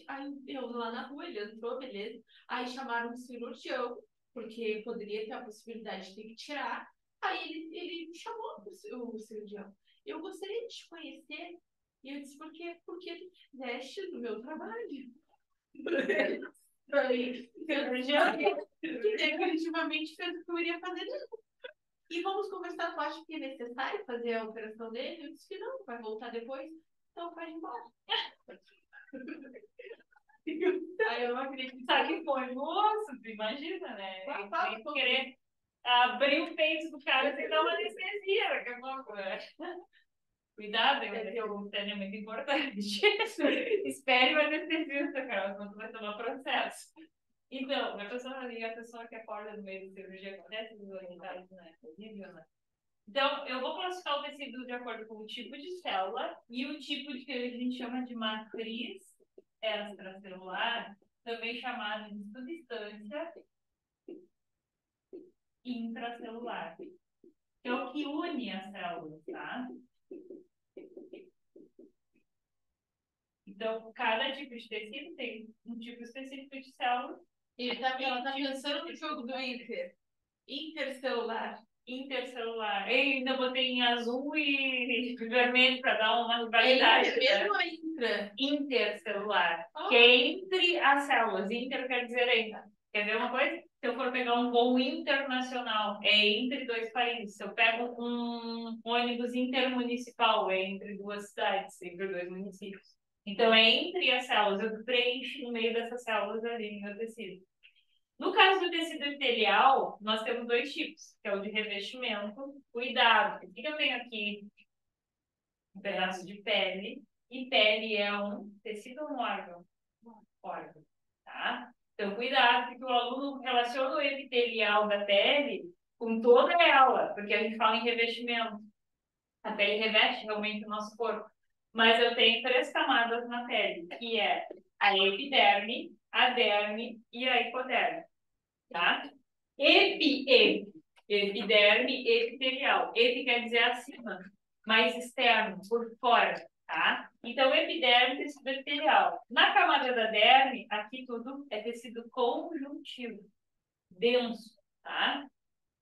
Aí eu lá na rua, ele entrou, beleza. Aí chamaram um cirurgião, porque poderia ter a possibilidade de ter que tirar. Aí ele chamou o cirurgião. Eu gostaria de te conhecer. E eu disse, porque tu fizeste do meu trabalho. Definitivamente fez o que eu iria fazer. E vamos conversar, tu acha que é necessário fazer a operação dele? Eu disse que não, vai voltar depois, então vai embora. Aí eu não acredito. Só que foi, nossa, tu imagina, né? Tem que querer abrir o peito do cara sem dar uma anestesia daqui a pouco, né? Cuidado, é muito importante. Espere o anestesista, cara, senão tu vai tomar processo. Então, a pessoa que acorda no meio da cirurgia acontece desorientada, né? Horrível, né? Então, eu vou classificar o tecido de acordo com o tipo de célula e o tipo de que a gente chama de matriz extracelular, também chamado de substância intracelular, que é o que une as células, tá? Então, cada tipo de tecido tem um tipo específico de célula. Ela tá pensando no jogo do Inter. Intercelular. Intercelular. Eu ainda botei em azul e vermelho para dar uma rivalidade. É inter mesmo ou é intra? Intercelular. Que é entre as células. Inter quer dizer entre. Quer ver uma coisa? Se eu for pegar um voo internacional, é entre dois países. Se eu pego um ônibus intermunicipal, é entre duas cidades, entre dois municípios. Então, é entre as células. Eu preencho no meio dessas células ali no meu tecido. No caso do tecido epitelial, nós temos dois tipos, que é o de revestimento. Cuidado, porque eu tenho aqui um pedaço de pele, e pele é um tecido ou um órgão? Órgão, tá? Então, cuidado, porque o aluno relaciona o epitelial da pele com toda ela, porque a gente fala em revestimento. A pele reveste realmente o nosso corpo. Mas eu tenho 3 camadas na pele, que é a epiderme, a derme e a hipoderme. Tá? Epiderme, epitelial. Epi quer dizer acima, mais externo, por fora, tá? Então, epiderme, tecido epitelial. Na camada da derme, aqui tudo é tecido conjuntivo, denso, tá?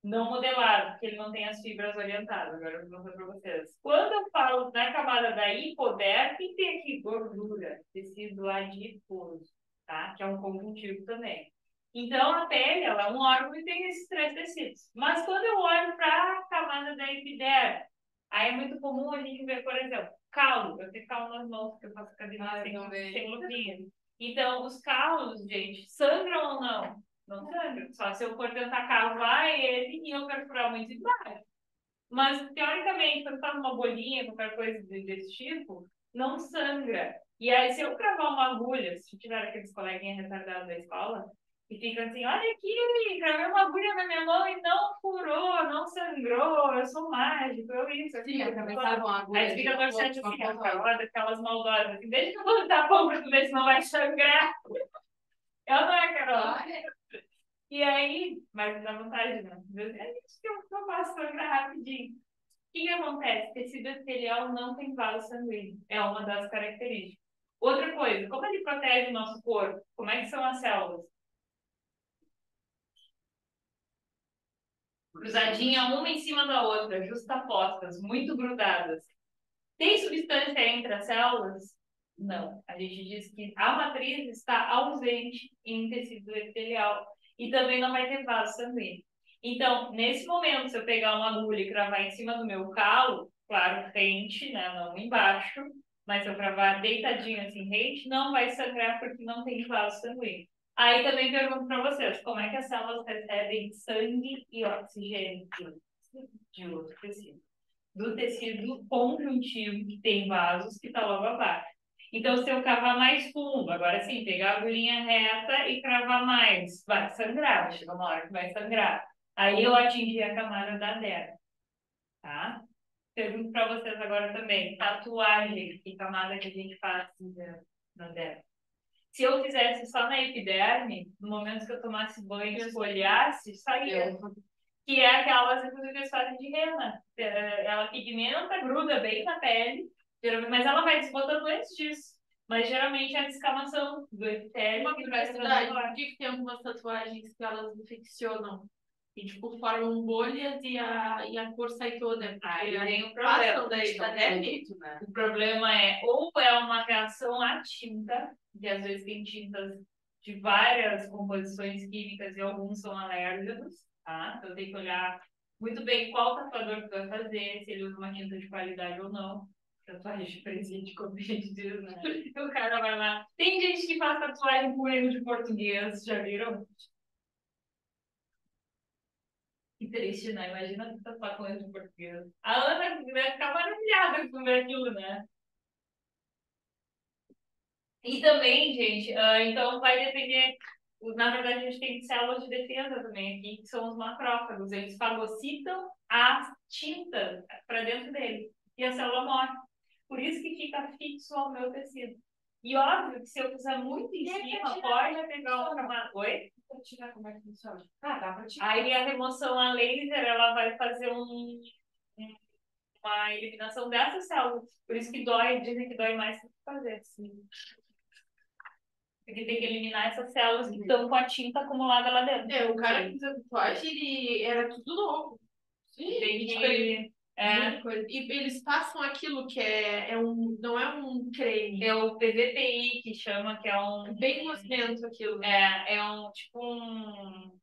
Não modelado, porque ele não tem as fibras orientadas. Agora eu vou mostrar para vocês. Quando eu falo na camada da hipoderme, tem aqui gordura, tecido adiposo, tá? Que é um conjuntivo também. Então, a pele, ela é um órgão e tem esses 3 tecidos. Mas quando eu olho para a camada da epiderme, aí é muito comum a gente ver, por exemplo, calo. Eu tenho calo nas mãos, porque eu faço academia sem lupinha. Então, os calos, gente, sangram ou não? Não sangra. Só se eu for tentar cavar ele e eu perfurar muito embaixo. Mas, teoricamente, quando faz uma bolinha, qualquer coisa desse tipo, não sangra. E aí, se eu cravar uma agulha, se tiver aqueles coleguinhas retardados da escola, e fica assim, olha aqui, cravei uma agulha na minha mão e não furou, não sangrou, eu sou mágico, eu isso, aqui. Sim, atravessavam a agulha. Aí fica torcendo assim, olha daquelas maldosas, assim, deixa que eu vou botar a pão pra tu ver se não vai sangrar. Eu não é, Carol? E aí, mas dá vontade, né? É isso que eu faço sangrar rapidinho. O que acontece? Tecido epitelial não tem vaso sanguíneo. É uma das características. Outra coisa, como ele protege o nosso corpo? Como é que são as células? Cruzadinha uma em cima da outra, justapostas, muito grudadas. Tem substância entre as células? Não. A gente diz que a matriz está ausente em tecido epitelial e também não vai ter vaso sanguíneo. Então, nesse momento, se eu pegar uma agulha e cravar em cima do meu calo, claro, rente, né, não embaixo, mas se eu cravar deitadinho assim, rente, não vai sangrar porque não tem vaso sanguíneo. Aí também pergunto para vocês, como é que as células recebem sangue e oxigênio de outro tecido? Do tecido conjuntivo, que tem vasos, que está logo abaixo. Então, se eu cavar mais fundo, agora sim, pegar a agulhinha reta e cravar mais, vai sangrar, vai chegar uma hora que vai sangrar. Aí eu atingi a camada da derme, tá? Pergunto para vocês agora também, tatuagem, que camada que a gente faz na derme? Se eu fizesse só na epiderme, no momento que eu tomasse banho e esfoliasse, saía. Que é aquelas, inclusive, eles fazem de rena. Ela pigmenta, gruda bem na pele, mas ela vai desbotando antes disso. Mas geralmente é a descamação do epitélio. Uma curiosidade, por que tem algumas tatuagens que elas infeccionam? E, tipo, formam bolhas e a cor sai toda. Aí tem um problema. O problema é, ou é uma reação à tinta, que às vezes tem tintas de várias composições químicas e alguns são alérgenos, tá? Então tem que olhar muito bem qual tatuador que vai fazer, se ele usa uma tinta de qualidade ou não. Tatuagem presente, como a gente diz, né? O cara vai lá. Tem gente que faz tatuagem com erro de português, já viram? Que triste, né? Imagina tu tatuar com erro de português. A Ana vai ficar maravilhada com ver aquilo, né? E também, gente, então vai depender. Na verdade, a gente tem células de defesa também aqui, que são os macrófagos. Eles fagocitam a tinta para dentro dele. E a célula morre. Por isso que fica fixo ao meu tecido. E óbvio que se eu fizer muito em cima, pode pegar uma camada. Oi? Vou tirar como é que funciona. Ah, dá pra tirar. Aí a remoção a laser, ela vai fazer uma eliminação dessas células. Por isso que dói, dizem que dói mais que fazer. Sim. Porque tem que eliminar essas células que estão com a tinta acumulada lá dentro. O cara que fez a tatuagem, ele era tudo novo. Sim, tem tipo, que... E eles passam aquilo que não é um creme. É o PVPI que chama, que é um... Bem gosmento aquilo. É um tipo um...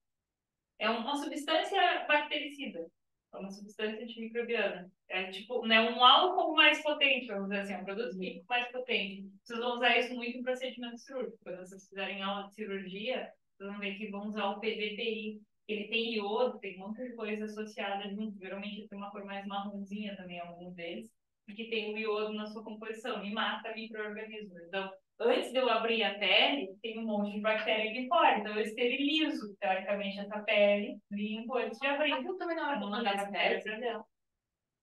É uma substância bactericida. É uma substância antimicrobiana. É tipo, né, um álcool mais potente, vamos dizer assim, um produto químico mais potente. Vocês vão usar isso muito em procedimento cirúrgico. Quando vocês fizerem aula de cirurgia, vocês vão ver que vão usar o PVPI. Ele tem iodo, tem um monte de coisa associada junto. Geralmente tem uma cor mais marronzinha também, alguns deles, porque tem o iodo na sua composição e mata micro-organismos. Então, antes de eu abrir a pele, tem um monte de bactéria aqui fora. Então, eu esterilizo, teoricamente, essa pele, limpo antes de abrir. Aquilo também não é Não uma mandar bactéria pra dentro.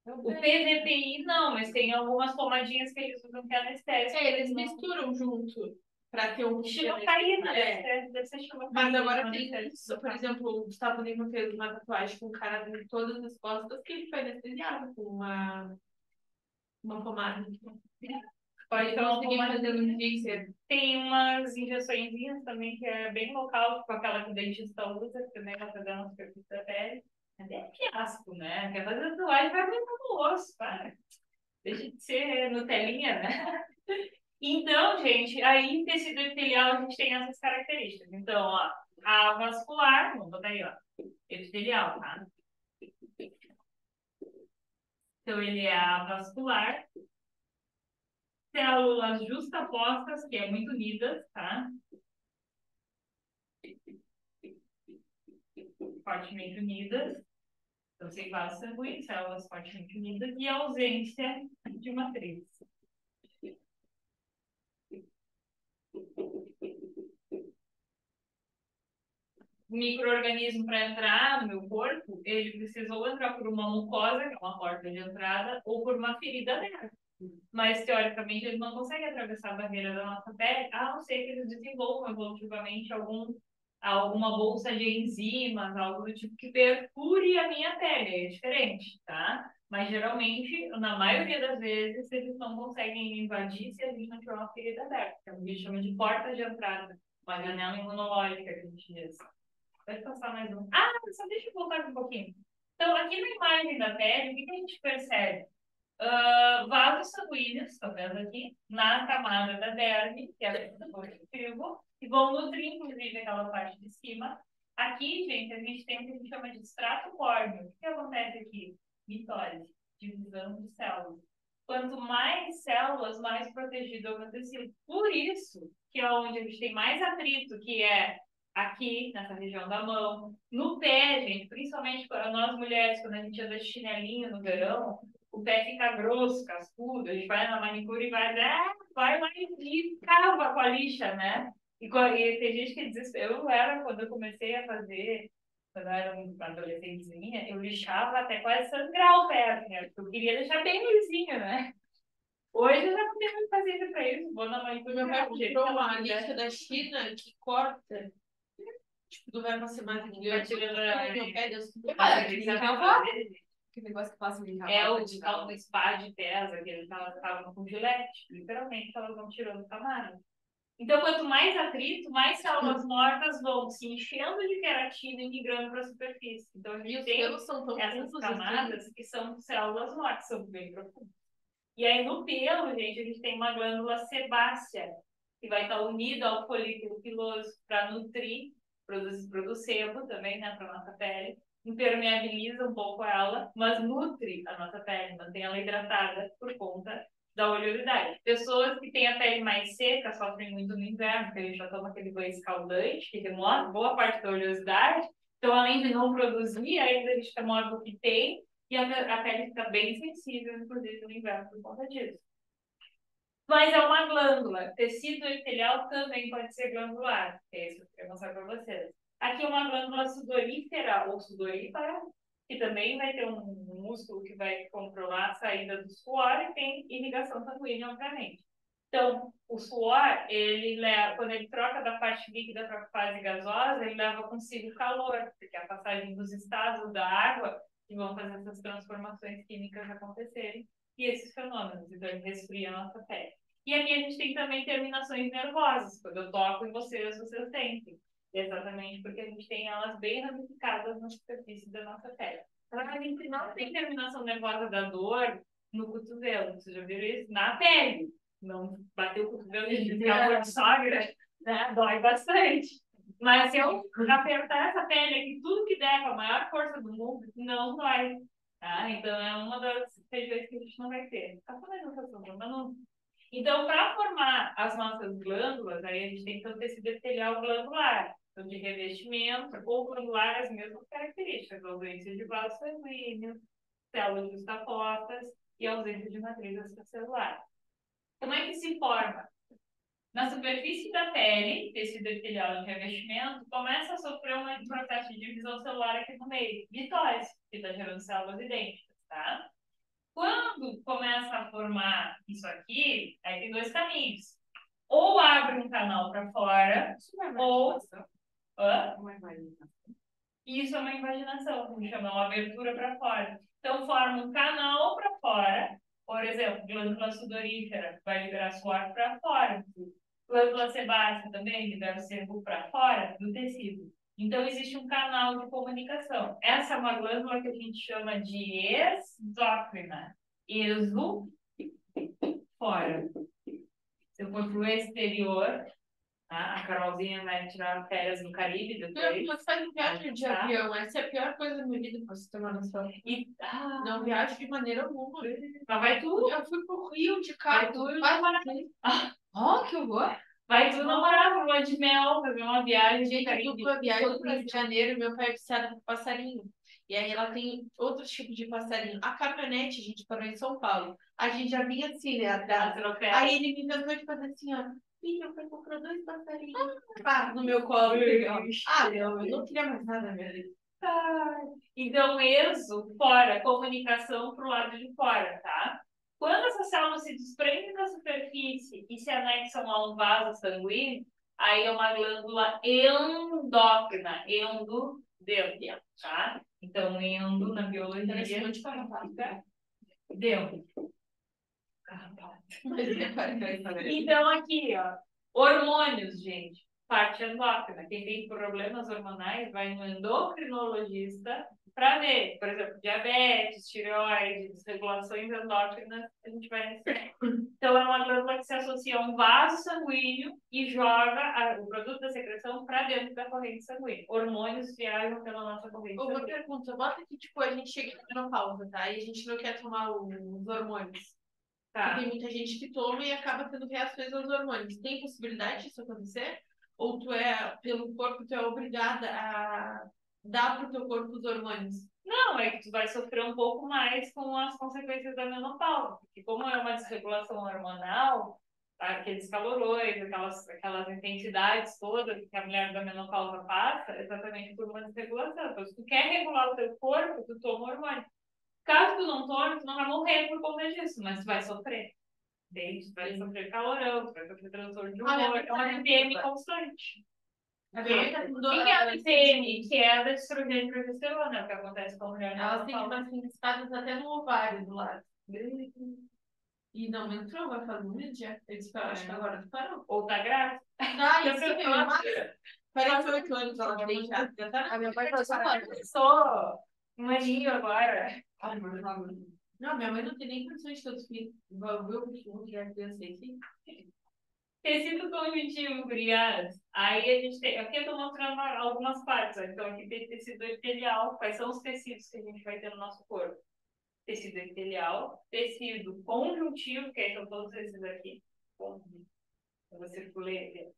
O bem. PVPI não, mas tem algumas pomadinhas que eles usam que é anestésico. Eles misturam junto pra ter um Xilocaína, deve ser xilocaína. Mas agora tem isso. Por exemplo, o Gustavo Lima fez uma tatuagem com um cara de todas as costas que ele foi anestesiado com uma pomada. Pode ter uma pomada fazer no dia inteiro. Tem umas injeçõezinhas também que é bem local, tipo aquela que o dentista usa, que também vai fazer na superfície da pele. Mas é fiasco, né? Quer fazer tatuagem, vai brincar no osso, para. Deixa de ser Nutelinha, né? Então, gente, aí tecido epitelial a gente tem essas características. Então, ó, a vascular, vamos botar aí, ó, epitelial, tá? Então, ele é avascular. Células justapostas, que é muito unidas, tá? Fortemente unidas. Então, sem vaso sanguíneo, células fortemente unidas e ausência de matriz. O micro-organismo para entrar no meu corpo, ele precisa ou entrar por uma mucosa, que é uma porta de entrada, ou por uma ferida dentro. Mas, teoricamente, eles não conseguem atravessar a barreira da nossa pele, a não ser que eles desenvolvam evolutivamente alguma bolsa de enzimas, algo do tipo que perfure a minha pele. É diferente, tá? Mas, geralmente, na maioria das vezes, eles não conseguem invadir se a gente não tiver uma ferida aberta, que a gente chama de porta de entrada, uma janela imunológica, que a gente diz. Pode passar mais um. Ah, só deixa eu voltar um pouquinho. Então, aqui na imagem da pele, o que a gente percebe? Vasos sanguíneos, tá vendo aqui? Na camada da derme, que é do conjuntivo, e vão nutrir, inclusive, aquela parte de cima. Aqui, gente, a gente tem o que a gente chama de extrato córneo. O que acontece aqui? Mitose, divisão de células. Quanto mais células, mais protegido é o meu tecido. Por isso que é onde a gente tem mais atrito, que é aqui, nessa região da mão, no pé, gente, principalmente para nós mulheres, quando a gente anda de chinelinho no verão, o pé fica grosso, cascudo, a gente vai na manicure e vai lá e cava com a lixa, né? E tem gente que desespera. Eu era, quando eu comecei a fazer, quando eu era uma adolescentezinha, eu lixava até quase sangrar o pé, assim, né? Porque eu queria deixar bem lisinho, né? Hoje eu já não tenho mais paciência pra isso, vou na manicure. Meu pai comprou uma lixa da China que corta. Tipo, do verbo ser mais gigante. Meu pé deu super. Que negócio que passa em é o spa de tesa, que eles estavam com gilete. Literalmente, elas vão tirando camada. Então, quanto mais atrito, mais células mortas vão se enchendo de queratina e migrando para a superfície. Então, a gente tem essas camadas que são células mortas, são bem profundas. E aí, no pelo, gente, a gente tem uma glândula sebácea, que vai estar unido ao folículo piloso para nutrir, produz sebo também, né, para nossa pele, impermeabiliza um pouco ela, mas nutre a nossa pele, mantém ela hidratada por conta da oleosidade. Pessoas que têm a pele mais seca sofrem muito no inverno, porque a gente já toma aquele banho escaldante, que demora boa parte da oleosidade. Então, além de não produzir, ainda a gente demora o que tem, e a pele fica bem sensível, inclusive no inverno, por conta disso. Mas é uma glândula. Tecido epitelial também pode ser glandular. É isso que eu queria mostrar para vocês. Aqui é uma glândula sudorífera ou sudorípara, que também vai ter um músculo que vai controlar a saída do suor e tem irrigação sanguínea, obviamente. Então, o suor, ele leva, quando ele troca da parte líquida para a fase gasosa, ele leva consigo calor, porque é a passagem dos estados da água que vão fazer essas transformações químicas acontecerem e esses fenômenos. Então, ele resfria a nossa pele. E aqui a gente tem também terminações nervosas. Quando eu toco em vocês, vocês sentem. Exatamente porque a gente tem elas bem ramificadas na superfície da nossa pele. Então, a gente não tem terminação nervosa da dor no cotovelo. Vocês já viram isso? Na pele. Não bateu o cotovelo e ficar por sogra, né? Dói bastante. Mas se eu apertar essa pele aqui, tudo que der com a maior força do mundo, não dói. Tá? Então, é uma das regiões que a gente não vai ter. Tá falando mas não. Então, para formar as nossas glândulas, aí a gente tem que ter um tecido epitelial glandular. Então, de revestimento ou glandular, as mesmas características, ausência de vaso sanguíneo, células justapostas e ausência de matriz extracelular. Como é que se forma? Na superfície da pele, tecido epitelial de revestimento, começa a sofrer um processo de divisão celular aqui no meio, mitose, que está gerando células idênticas, tá? Quando começa a formar isso aqui, aí tem dois caminhos. Ou abre um canal para fora, ou... Isso é uma invaginação, que chama uma abertura para fora. Então, forma um canal para fora, por exemplo, glândula sudorífera vai liberar suor para fora. Glândula sebácea também libera o sebo para fora do tecido. Então, existe um canal de comunicação. Essa é uma glândula que a gente chama de exócrina. Exo, fora. Se eu for para o exterior, tá? A Carolzinha vai tirar férias no Caribe depois. Não, mas faz viagem de avião. Essa é a pior coisa da minha vida, pra você ter uma noção. Não viajo de maneira alguma. Mas vai tu? Eu fui pro Rio de carro. Vai morar. Que horror! Vai tu namorar pro lua de mel, fazer uma viagem. Gente, eu fui pra viagem pro Rio de Janeiro, meu pai é viciado com passarinho. E aí ela tem outros tipos de passarinho. A caminhonete, a gente parou em São Paulo. A gente já vinha assim, né, atrás. Aí ele me inventou de fazer assim, ó. Filha, eu comprou 2 passarinhos. No meu colo. Eu não queria mais nada, minha vida. Então, exo, fora, comunicação pro lado de fora, tá? Quando essas células se desprendem da superfície e se anexam a um vaso sanguíneo, aí é uma glândula endócrina, endodêndia, tá? Então, endo na biologia. Dentro. Então, aqui, ó, hormônios, gente, parte endócrina. Quem tem problemas hormonais vai no endocrinologista para ver, por exemplo, diabetes, tireoide, desregulações endócrinas, a gente vai nesse. Então, é uma glândula que se associa a um vaso sanguíneo e joga o produto da secreção para dentro da corrente sanguínea. Hormônios viajam pela nossa corrente sanguínea. Uma pergunta, bota que tipo, a gente chega na menopausa, tá? E a gente não quer tomar os hormônios. Tá. Tem muita gente que toma e acaba tendo reações aos hormônios. Tem possibilidade disso acontecer? Ou tu pelo corpo, tu é obrigada a dar pro teu corpo os hormônios? Não, é que tu vai sofrer um pouco mais com as consequências da menopausa. Porque como é uma desregulação hormonal, aqueles calorões, aquelas intensidades todas que a mulher da menopausa passa, exatamente por uma desregulação. Então, se tu quer regular o teu corpo, tu toma hormônio. Caso tu não tome, tu não vai morrer por conta disso, mas tu vai sofrer. Tu vai sofrer calorão, tu vai sofrer transtorno de humor. É uma TPM constante. O que é a TPM? Que é a da estrogênio e progesterona, o que acontece com a mulher. Elas têm assim, listadas até no ovário do lado. E não entrou, vai fazer um dia. Eu disse, acho que agora tu parou. Ou tá grávida. Isso, 48 anos ela tem já. A minha mãe passou um aninho agora. Não, minha mãe não tem nem condições de ter os filhos. Eu que já criança assim. Tecido conjuntivo, gurias. Aí a gente tem. Aqui eu estou mostrando algumas partes. Ó. Então, aqui tem tecido epitelial. Quais são os tecidos que a gente vai ter no nosso corpo? Tecido epitelial, tecido conjuntivo, que são todos esses aqui. Eu circulei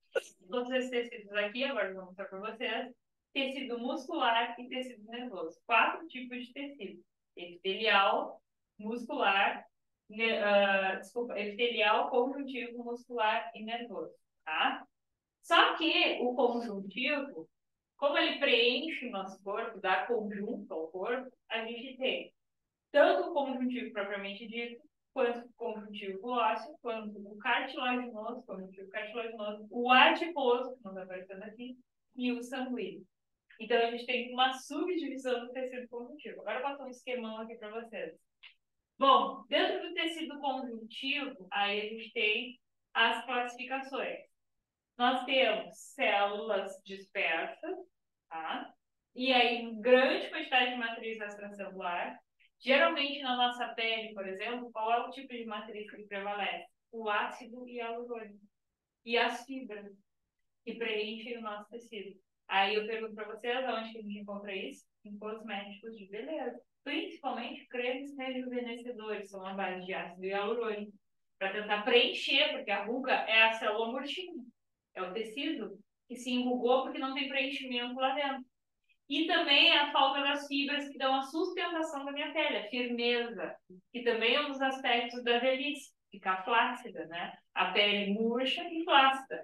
todos esses tecidos aqui, agora eu vou mostrar para vocês. Tecido muscular e tecido nervoso. 4 tipos de tecido: epitelial, muscular, epitelial, conjuntivo, muscular e nervoso, tá? Só que o conjuntivo, como ele preenche o nosso corpo, dá conjunto ao corpo, a gente tem tanto o conjuntivo propriamente dito, quanto o conjuntivo ósseo, quanto o cartilaginoso, o adiposo, que não está aparecendo aqui, e o sanguíneo. Então, a gente tem uma subdivisão do tecido conjuntivo. Agora, eu vou passar um esquemão aqui para vocês. Bom, dentro do tecido conjuntivo, aí a gente tem as classificações. Nós temos células dispersas, tá? E aí, grande quantidade de matriz extracelular. Geralmente, na nossa pele, por exemplo, qual é o tipo de matriz que prevalece? O ácido hialurônico. E as fibras que preenchem o nosso tecido. Aí eu pergunto para vocês, onde que a gente encontra isso? Em cosméticos de beleza. Principalmente cremes rejuvenescedores, são a base de ácido hialurônico. Para tentar preencher, porque a ruga é a célula murchinha. É o tecido que se enrugou porque não tem preenchimento lá dentro. E também a falta das fibras que dão a sustentação da minha pele, a firmeza, que também é um dos aspectos da velhice, ficar flácida, né? A pele murcha e flácida.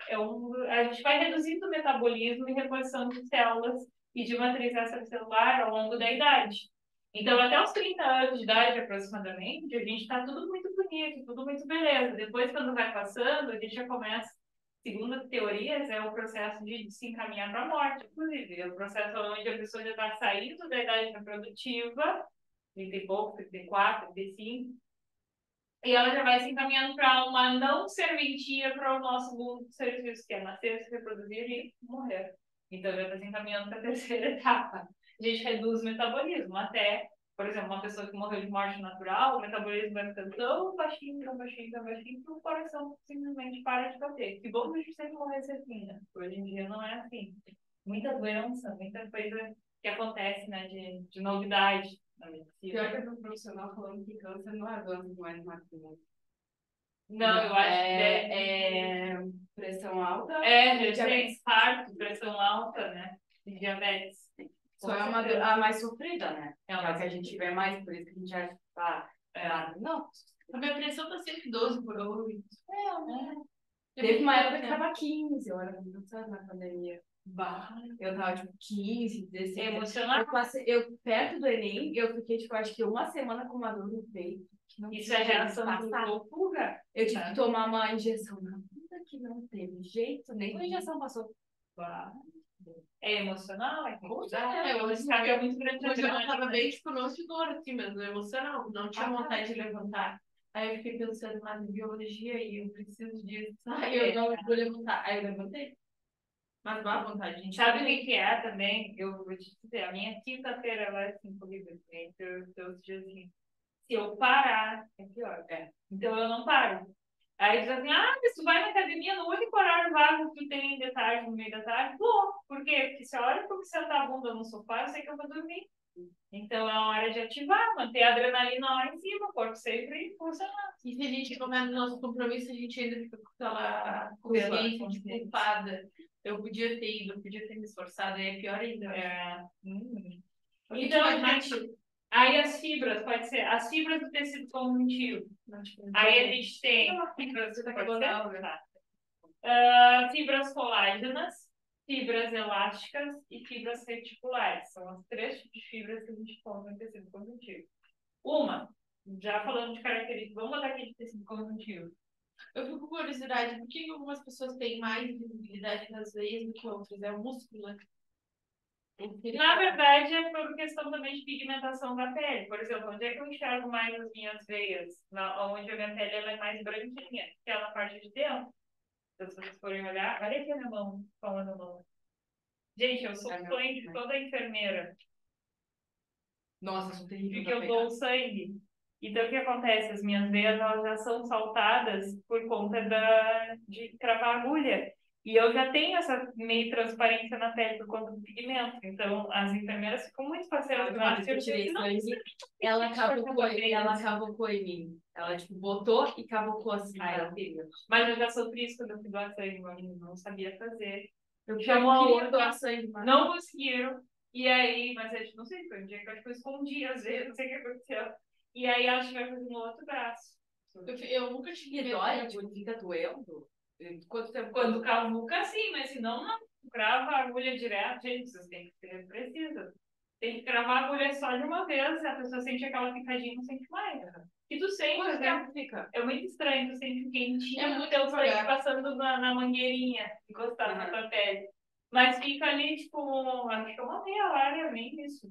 A gente vai reduzindo o metabolismo e reposição de células e de matriz extracelular ao longo da idade. Então, até os 30 anos de idade, aproximadamente, a gente está tudo muito bonito, tudo muito beleza. Depois, quando vai passando, a gente já começa, segundo as teorias, é o processo de se encaminhar para a morte, inclusive. É o processo onde a pessoa já está saindo da idade reprodutiva, 30 e pouco, 34, 35, e ela já vai se encaminhando para uma não serventia para o nosso mundo de serviço, que é nascer, se reproduzir e morrer. Então, já está se encaminhando para a terceira etapa. A gente reduz o metabolismo até, por exemplo, uma pessoa que morreu de morte natural, o metabolismo vai ficando tão baixinho, tão baixinho, tão baixinho, que o coração simplesmente para de bater. Que bom que a gente sempre morresse assim, né? Hoje em dia não é assim. Muita doença, muita coisa que acontece, né, de novidade na medicina. Pior que eu vi um profissional falando que câncer não é doença mais masculina. Não, eu acho que é pressão alta. Diabetes, infarto, pressão alta, né? E diabetes. Só é a mais sofrida, né? É a que a gente vê mais, por isso que a gente acha que não. A minha pressão tá sempre 12 por hora. Teve uma época que tava 15, eu era muito na pandemia. Eu tava tipo 15, 16. É emocionante. Eu perto do Enem, eu fiquei tipo, acho que uma semana com uma dor no peito. Isso é geração de loucura. Eu tive que tomar uma injeção na vida que não teve jeito, nem com a injeção passou. É emocional, é Hoje é muito grande. Hoje eu tava bem, tipo, não de dor, assim, mas emocional. Não tinha vontade de levantar. Aí eu fiquei pensando mais em biologia e eu preciso disso. Aí eu não vou levantar. Aí eu levantei. Mas dá vontade, gente. Sabe o que é também? Eu vou te dizer, a minha quinta-feira ela é assim comigo. Eu dias assim, se eu parar, é pior. Então eu não paro. Aí diz assim, mas tu vai na academia no único horário vago que tem de tarde, no meio da tarde? Vou. Por quê? Porque se a hora que eu me sentar a bunda no sofá, eu sei que eu vou dormir. Então é hora de ativar, manter a adrenalina lá em cima, o corpo sempre funcionando. E se a gente começa no nosso compromisso, a gente ainda fica com aquela consciência de culpada. Eu podia ter ido, eu podia ter me esforçado, aí é pior ainda. Então, gente, aí as fibras, pode ser as fibras do tecido conjuntivo. Aí a gente tem fibras colágenas, fibras elásticas e fibras reticulares. São as 3 tipos de fibras que a gente encontra no tecido conjuntivo. Já falando de características, vamos botar aqui de tecido conjuntivo. Eu fico com curiosidade, por que algumas pessoas têm mais visibilidade nas veias do que outras? É o músculo, né? Na verdade, é por questão também de pigmentação da pele. Por exemplo, onde é que eu enxergo mais as minhas veias? Onde a minha pele ela é mais branquinha, que é na parte de dentro. Então, se vocês forem olhar, olha aqui a minha mão, palma da mão. Gente, eu sou sonho de toda enfermeira. Nossa, eu sou terrível. Porque eu dou sangue. Então, o que acontece? As minhas veias elas já são saltadas por conta de cravar agulha. E eu já tenho essa meio transparência na pele por conta do pigmento. Então, as enfermeiras ficam muito parceiras com a ela cavocou em mim. Ela, tipo, botou e cavocou assim. Ai, mas eu já sofri isso quando eu fui doar sangue, não sabia fazer. Eu queria doar sangue, mas não conseguiram. E aí, mas a gente não sei, foi um dia que eu acho que eu escondi, às vezes, não sei o que aconteceu. E aí ela vai fazer no outro braço. Eu nunca tive dói, tipo, fica doendo. Quanto tempo? Quando cavuca, sim, mas se não, não. Crava a agulha direto, gente, vocês têm que ser precisas. Tem que cravar a agulha só de uma vez, a pessoa sente aquela picadinha, não sente mais. E tu sente, quanto tempo fica? É muito estranho, tu sente quentinho, é muito teu sangue passando na mangueirinha, encostado na tua pele. Mas fica ali, tipo, acho que é uma meia hora, nem isso.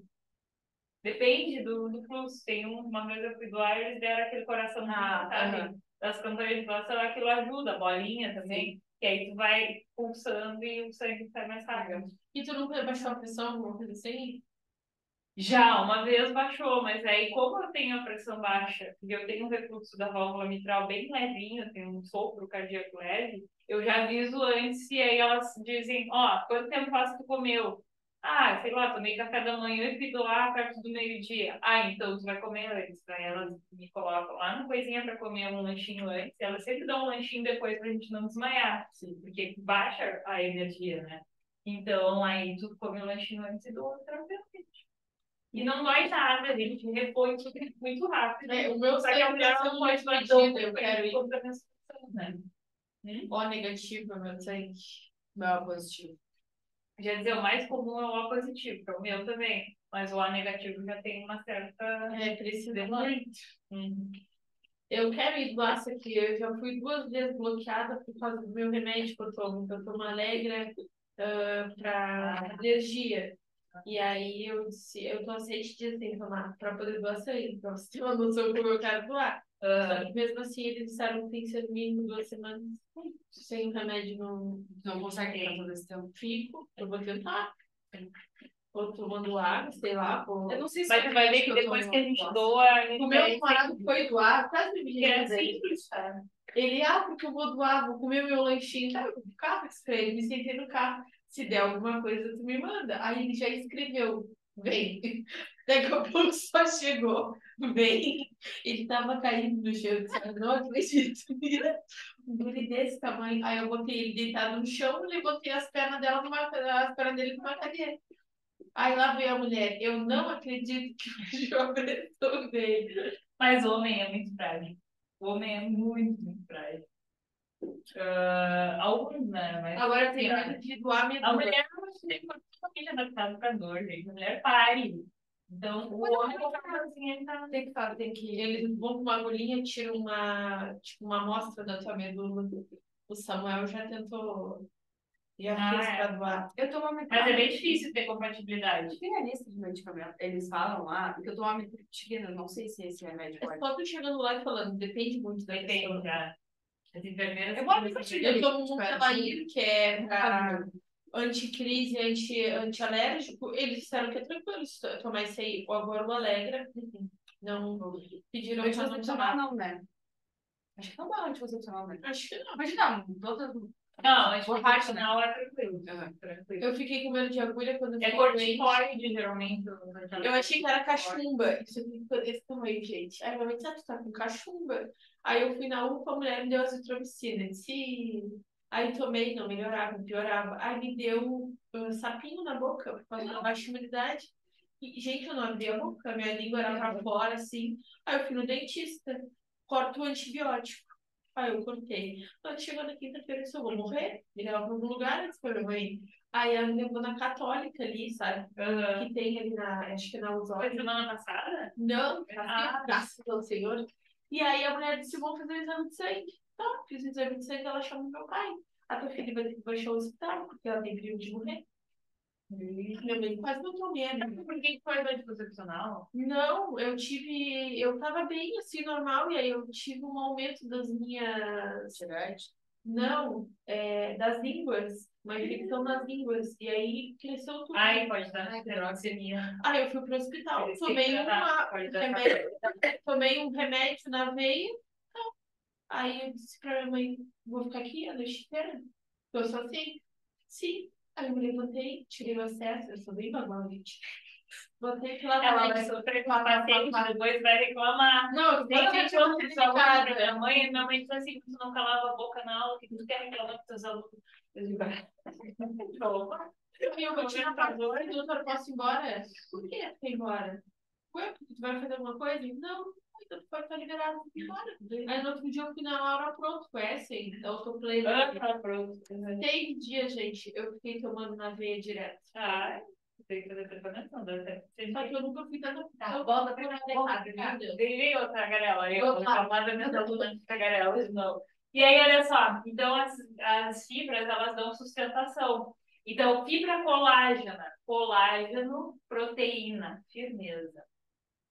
Depende do fluxo. Tem uma vez eu fui doar e eles deram aquele coração sabe? Das campanhas de doação, aquilo ajuda, a bolinha também. Que aí tu vai pulsando e o sangue sai mais rápido. E tu nunca baixou a pressão, alguma coisa assim? Já, uma vez baixou, mas aí como eu tenho a pressão baixa e eu tenho um refluxo da válvula mitral bem levinho, eu tenho um sopro cardíaco leve, eu já aviso antes e aí elas dizem, ó, quanto tempo faz que tu comeu? Ah, sei lá, tomei café da manhã e fui doar perto do meio-dia. Ah, então tu vai comer antes. Daí elas me colocam lá na coisinha para comer um lanchinho antes. Elas sempre dão um lanchinho depois pra gente não desmaiar, sim, porque baixa a energia, né? Então aí tu come o lanchinho antes e doa tranquilamente. E não dói nada, a gente repõe tudo muito rápido. O meu Só que a mulher não pode mais eu quero ir. Né? O negativo, meu sangue. Meu positivo. Já dizer, o mais comum é o O positivo, que é o meu também. Mas o A negativo já tem uma certa. Precisa muito. Eu quero ir doar isso aqui. Eu já fui 2 vezes bloqueada por causa do meu remédio que eu tomo. Eu tomo Alegra para alergia. E aí eu disse, eu tô há 6 dias sem tomar para poder doar sangue. Então, você tem uma noção como eu quero doar. Só que mesmo assim, eles disseram que tem que ser mínimo 2 semanas sem o remédio. Não consegue ficar todo esse tempo. Fico, eu vou tentar. Ou tomando água, sei lá. Eu não sei se mas vai ver que depois que a gente doa. O meu namorado foi doar, quase me é simples, cara. Ele, porque eu vou doar, vou comer meu lanchinho. Tá, eu vou pro carro, ele, me sentei no carro. Se der alguma coisa, tu me manda. Aí ele já escreveu, vem. Daqui a pouco só chegou, vem. Ele tava caído no chão, eu disse, não acredito. Um guri desse tamanho. Aí eu botei ele deitado no chão e botei as pernas dele numa cadeira. Aí lá veio a mulher. Eu não acredito que baixou a pressão dele. Mas o homem é muito frágil. O homem é muito, muito frágil. Alguns, né? Mas, agora tem medo de doar medula. A mulher não tem uma família adaptada para dor, gente. A mulher pare. Então, o homem tem que eles vão com uma agulhinha, tiram uma amostra da tua medula. O Samuel já tentou. Já fez pra doar. Eu tomo Mas é bem difícil ter compatibilidade. Tem a lista de medicamento. Eles falam lá, porque eu tomo amitriptilina, não sei se esse remédio pode. Só tu chegando lá e falando, depende muito da pessoa. Já. As enfermeiras. Eu tomo um Telair, que é pra anticrise, antialérgico. Eles disseram que é tranquilo se eu tomar isso aí. Agora o Alegra. Não pediram pra não tomar. Não, né? Acho que não dá anticoncepcional, né? Acho que não. Mas não, todas. Não, anticoncepcional é tranquilo. Eu fiquei com medo de agulha quando eu fiquei corticoide, geralmente. Eu achei que era cachumba. Isso aqui ficou desse tamanho, gente. Aí minha mãe disse, tu tá com cachumba. Aí eu fui na UPA, a mulher me deu azitromicina. Disse, aí tomei, não melhorava, piorava. Aí me deu sapinho na boca, por causa da baixa imunidade. E, gente, eu não abria a boca, minha língua era pra fora, assim. Aí eu fui no dentista, corto o antibiótico. Aí eu cortei. Quando chegou na quinta-feira, eu disse, eu vou morrer. Me leva pra algum lugar, eu disse pra minha mãe. Aí ela me levou na Católica ali, sabe? Que tem ali acho que na Usória. Foi semana passada? Não, graças ao Senhor. E aí a mulher disse, vou fazer o exame de sangue. Tá, fiz o exame de sangue, ela chamou meu pai. A tua filha vai ter que baixar o hospital, porque ela tem perigo de morrer. Minha mãe quase não tomei, né? Por que foi anticoncepcional? Não, eu tava bem assim, normal, e aí eu tive um aumento das minhas... Tireoide? Não, das línguas. uma infecção nas línguas. E aí cresceu tudo. Ai, pode dar hidroxemia. Aí eu fui pro hospital, Eles tomei têm que tratar, tomei um remédio na veia. Aí eu disse pra minha mãe, vou ficar aqui a noite inteira? Eu sou assim? Sim. Aí eu me levantei, tirei o acesso, eu sou bem bagual, gente. Botei pela ela vai sofrer com a paciente, depois vai reclamar. Não, nem gente, que eu fiz aluno pra minha mãe disse assim, tu não calava a boca na aula, que tu quer reclamar com teus alunos. Eu digo, eu vou tirar pra dor, doutor, posso ir embora? Por que tu quer ir embora? Ué, porque tu vai fazer alguma coisa? Não, então tu pode estar liberado pra ir embora. Aí no outro dia eu fui na Laura, pronto, foi assim, eu tô plena. Pronto. 6 dias, gente, eu fiquei tomando na veia direto. Tem que fazer preparação, dá certo. Só que eu nunca fui dando. Volta pra casa, Ganhei outra tagarela, eu chamada minha aluna de tagarela de novo. E aí, olha só, então as fibras, elas dão sustentação. Então, fibra colágena, colágeno, proteína, firmeza.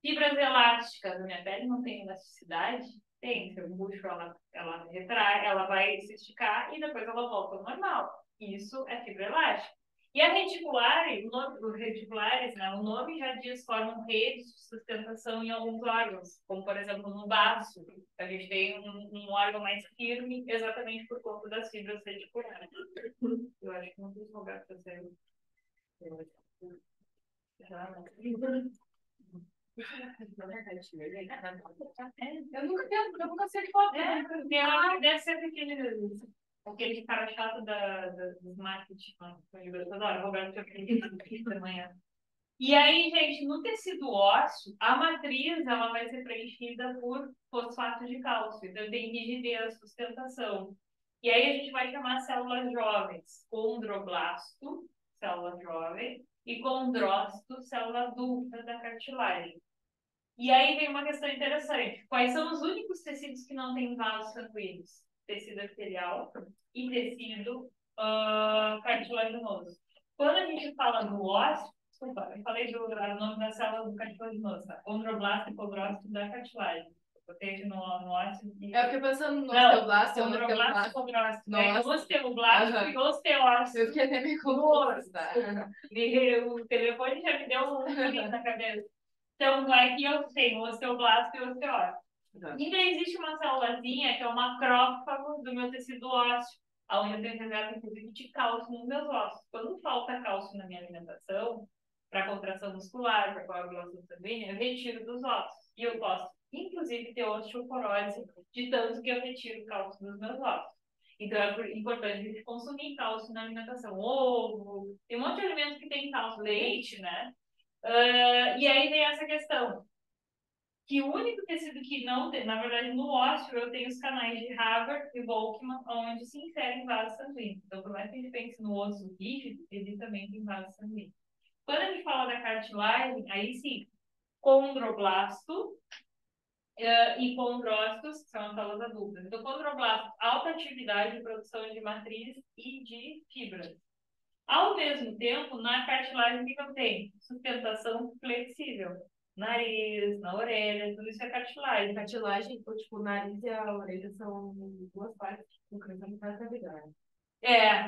Fibras elásticas, a minha pele não tem elasticidade? Tem, se eu puxo ela retrai, ela vai se esticar e depois ela volta ao normal. Isso é fibra elástica. E a reticulares, os reticulares, né, o nome já diz, formam redes de sustentação em alguns órgãos, como por exemplo no baço, a gente tem um órgão mais firme exatamente por conta das fibras reticulares. Eu acho que não fiz lugar para ser. Eu nunca sei foto. Deve ser aquele cara chato dos marketing. Toda hora, Roberto, eu acredito da manhã. E aí, gente, no tecido ósseo, a matriz ela vai ser preenchida por fosfato de cálcio. Então, tem rigidez, sustentação. E aí, a gente vai chamar células jovens, condroblasto, célula jovem, e condrócito, célula adulta da cartilagem. E aí vem uma questão interessante. Quais são os únicos tecidos que não têm vasos sanguíneos? Tecido arterial e tecido cartilaginoso. Quando a gente fala do ósseo, desculpa, eu falei do nome da célula do cartilaginoso, tá? Condroblasto e condrócito da cartilagem. Botei no ósseo. Eu fiquei pensando no osteoblasto. Condroblasto e condrócito. Osteoblasto e osteócito. Eu fiquei até meio confusa. O telefone já me deu um pulinho na cabeça. Então, aqui eu tenho osteoblasto e osteócito. Ainda existe uma célulazinha que é o macrófago do meu tecido ósseo, onde eu tenho reserva, inclusive, de cálcio nos meus ossos. Quando falta cálcio na minha alimentação, para contração muscular, para coagulação sanguínea, eu retiro dos ossos. E eu posso, inclusive, ter osteoporose de tanto que eu retiro cálcio dos meus ossos. Então, é importante a gente consumir cálcio na alimentação. Ovo, tem um monte de alimentos que tem cálcio, leite, né? E aí vem essa questão, que o único tecido que não tem, na verdade, no ósseo, eu tenho os canais de Haber e Volkmann, onde se inserem vasos sanguíneos. Então, por mais que a gente pense no osso rígido, ele também tem vasos sanguíneos. Quando a gente fala da cartilagem, aí sim, condroblasto e condrócitos são as células adultas. Então, condroblasto, alta atividade de produção de matriz e de fibras. Ao mesmo tempo, na cartilagem, o que eu tenho? Sustentação flexível. Nariz, na orelha, tudo isso é cartilagem. Cartilagem, tipo, o nariz e a orelha são duas partes do crânio para cavidade.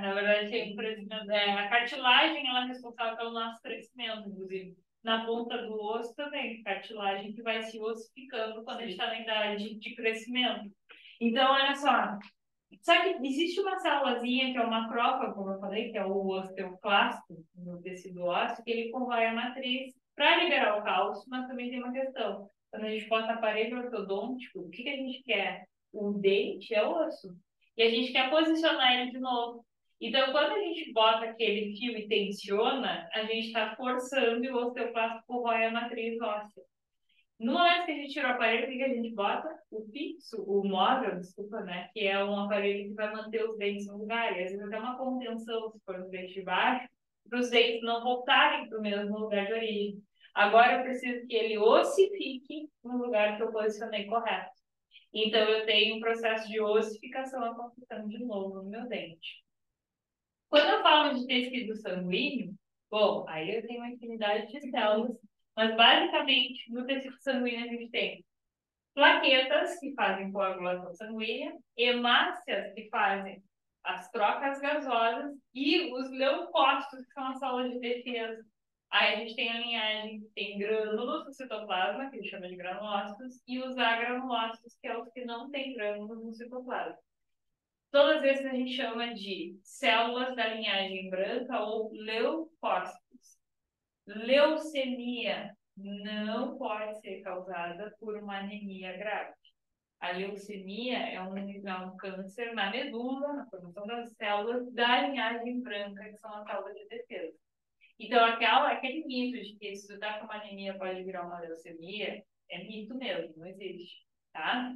Na verdade, tem um crescimento. A cartilagem ela é responsável pelo nosso crescimento, inclusive. Na ponta do osso também, cartilagem que vai se ossificando quando a gente está na idade de crescimento. Então, olha só. Só que existe uma célulazinha que é o macrófago, como eu falei, que é o osteoclasto no tecido ósseo, que ele corrói a matriz para liberar o cálcio, mas também tem uma questão. Quando a gente bota aparelho ortodôntico, o que a gente quer? O dente é osso. E a gente quer posicionar ele de novo. Então, quando a gente bota aquele fio e tensiona, a gente está forçando e o osteoclasto corrói a matriz óssea. No momento que a gente tira o aparelho, o que a gente bota? O fixo, o móvel, desculpa, né? Que é um aparelho que vai manter os dentes no lugar. E às vezes até uma contenção, se for os dentes de baixo, para os dentes não voltarem para o mesmo lugar de origem. Agora eu preciso que ele ossifique no lugar que eu posicionei correto. Então eu tenho um processo de ossificação acontecendo de novo no meu dente. Quando eu falo de tecido sanguíneo, bom, aí eu tenho uma infinidade de células. Mas, basicamente, no tecido sanguíneo a gente tem plaquetas, que fazem coagulação sanguínea, hemácias, que fazem as trocas gasosas e os leucócitos, que são as células de defesa. Aí a gente tem a linhagem, tem grânulos no citoplasma, que a gente chama de granulócitos, e os agranulócitos, que é os que não têm grânulos no citoplasma. Todas essas a gente chama de células da linhagem branca ou leucócitos. Leucemia não pode ser causada por uma anemia grave. A leucemia é um câncer na medula, na formação das células da linhagem branca, que são as células de defesa. Então, aquele mito de que se tu tá com uma anemia pode virar uma leucemia, é mito mesmo, não existe, tá?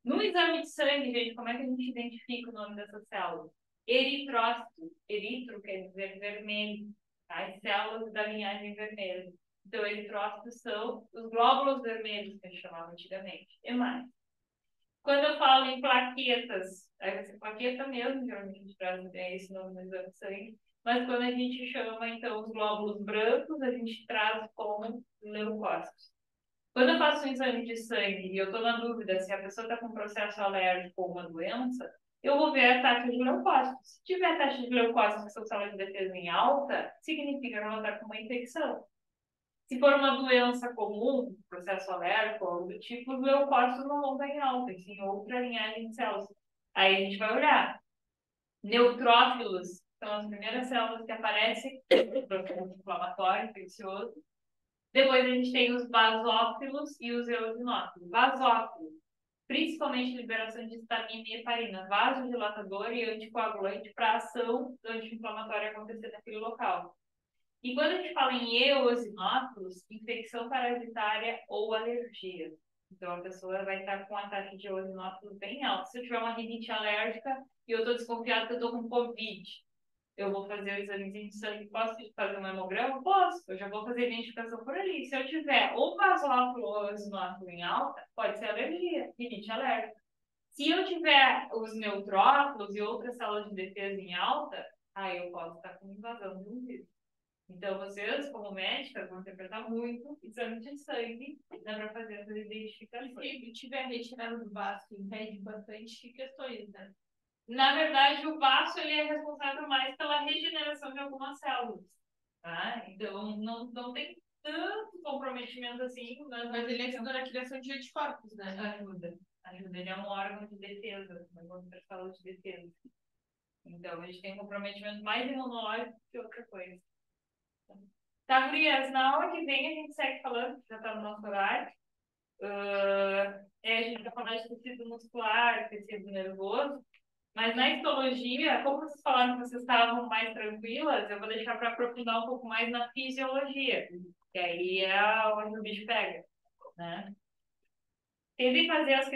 No exame de sangue, gente, como é que a gente identifica o nome dessas células? Eritrócito. Eritro quer dizer vermelho, tá? As células da linhagem vermelha. Então, eritrócitos são os glóbulos vermelhos que a gente chamava antigamente. E mais. Quando eu falo em plaquetas, aí vai ser plaqueta mesmo, geralmente a gente traz esse nome no exame de sangue. Mas quando a gente chama, então, os glóbulos brancos, a gente traz como leucócitos. Quando eu faço um exame de sangue e eu estou na dúvida se a pessoa está com um processo alérgico ou uma doença, eu vou ver a taxa de leucócitos. Se tiver a taxa de leucócitos, que são células de defesa em alta, significa que ela está com uma infecção. Se for uma doença comum, processo alérgico ou algo do tipo, os leucócitos não vão estar em alta, e sim outra linhagem de células. Aí a gente vai olhar. Neutrófilos são as primeiras células que aparecem no processo inflamatório, infeccioso. Depois a gente tem os basófilos e os eosinófilos. Basófilos, principalmente liberação de histamina e heparina, vasodilatador e anticoagulante para a ação anti-inflamatória acontecer naquele local. E quando a gente fala em eosinófilos, infecção parasitária ou alergia. Então, a pessoa vai estar com a taxa de eosinófilos bem alta. Se eu tiver uma rinite alérgica e eu estou desconfiado que eu estou com Covid, eu vou fazer o examezinho de sangue. Posso fazer um hemograma? Posso. Eu já vou fazer identificação por ali. Se eu tiver ou basófilo ou eosinófilo em alta, pode ser alergia, rinite alérgica. Se eu tiver os neutrófilos e outras células de defesa em alta, aí eu posso estar com invasão de um vírus. Então, vocês, como médicas, vão interpretar muito exame de sangue, dá para fazer essas identificações. Se tiver retirada do vaso, impede bastante questões, né? Na verdade, o vaso ele é responsável mais pela regeneração de algumas células, tá? Então, não tem tanto comprometimento assim. Mas ele ajuda na criação de anticorpos, né? Ajuda. Ele é um órgão de defesa, uma célula de defesa. Então, a gente tem um comprometimento mais imunológico que outra coisa. Tá, gurias, na aula que vem a gente segue falando, já tá no nosso horário. A gente vai falar de tecido muscular, tecido nervoso. Mas na histologia, como vocês falaram que vocês estavam mais tranquilas, eu vou deixar para aprofundar um pouco mais na fisiologia, que aí é onde o bicho pega, né? Tentem fazer as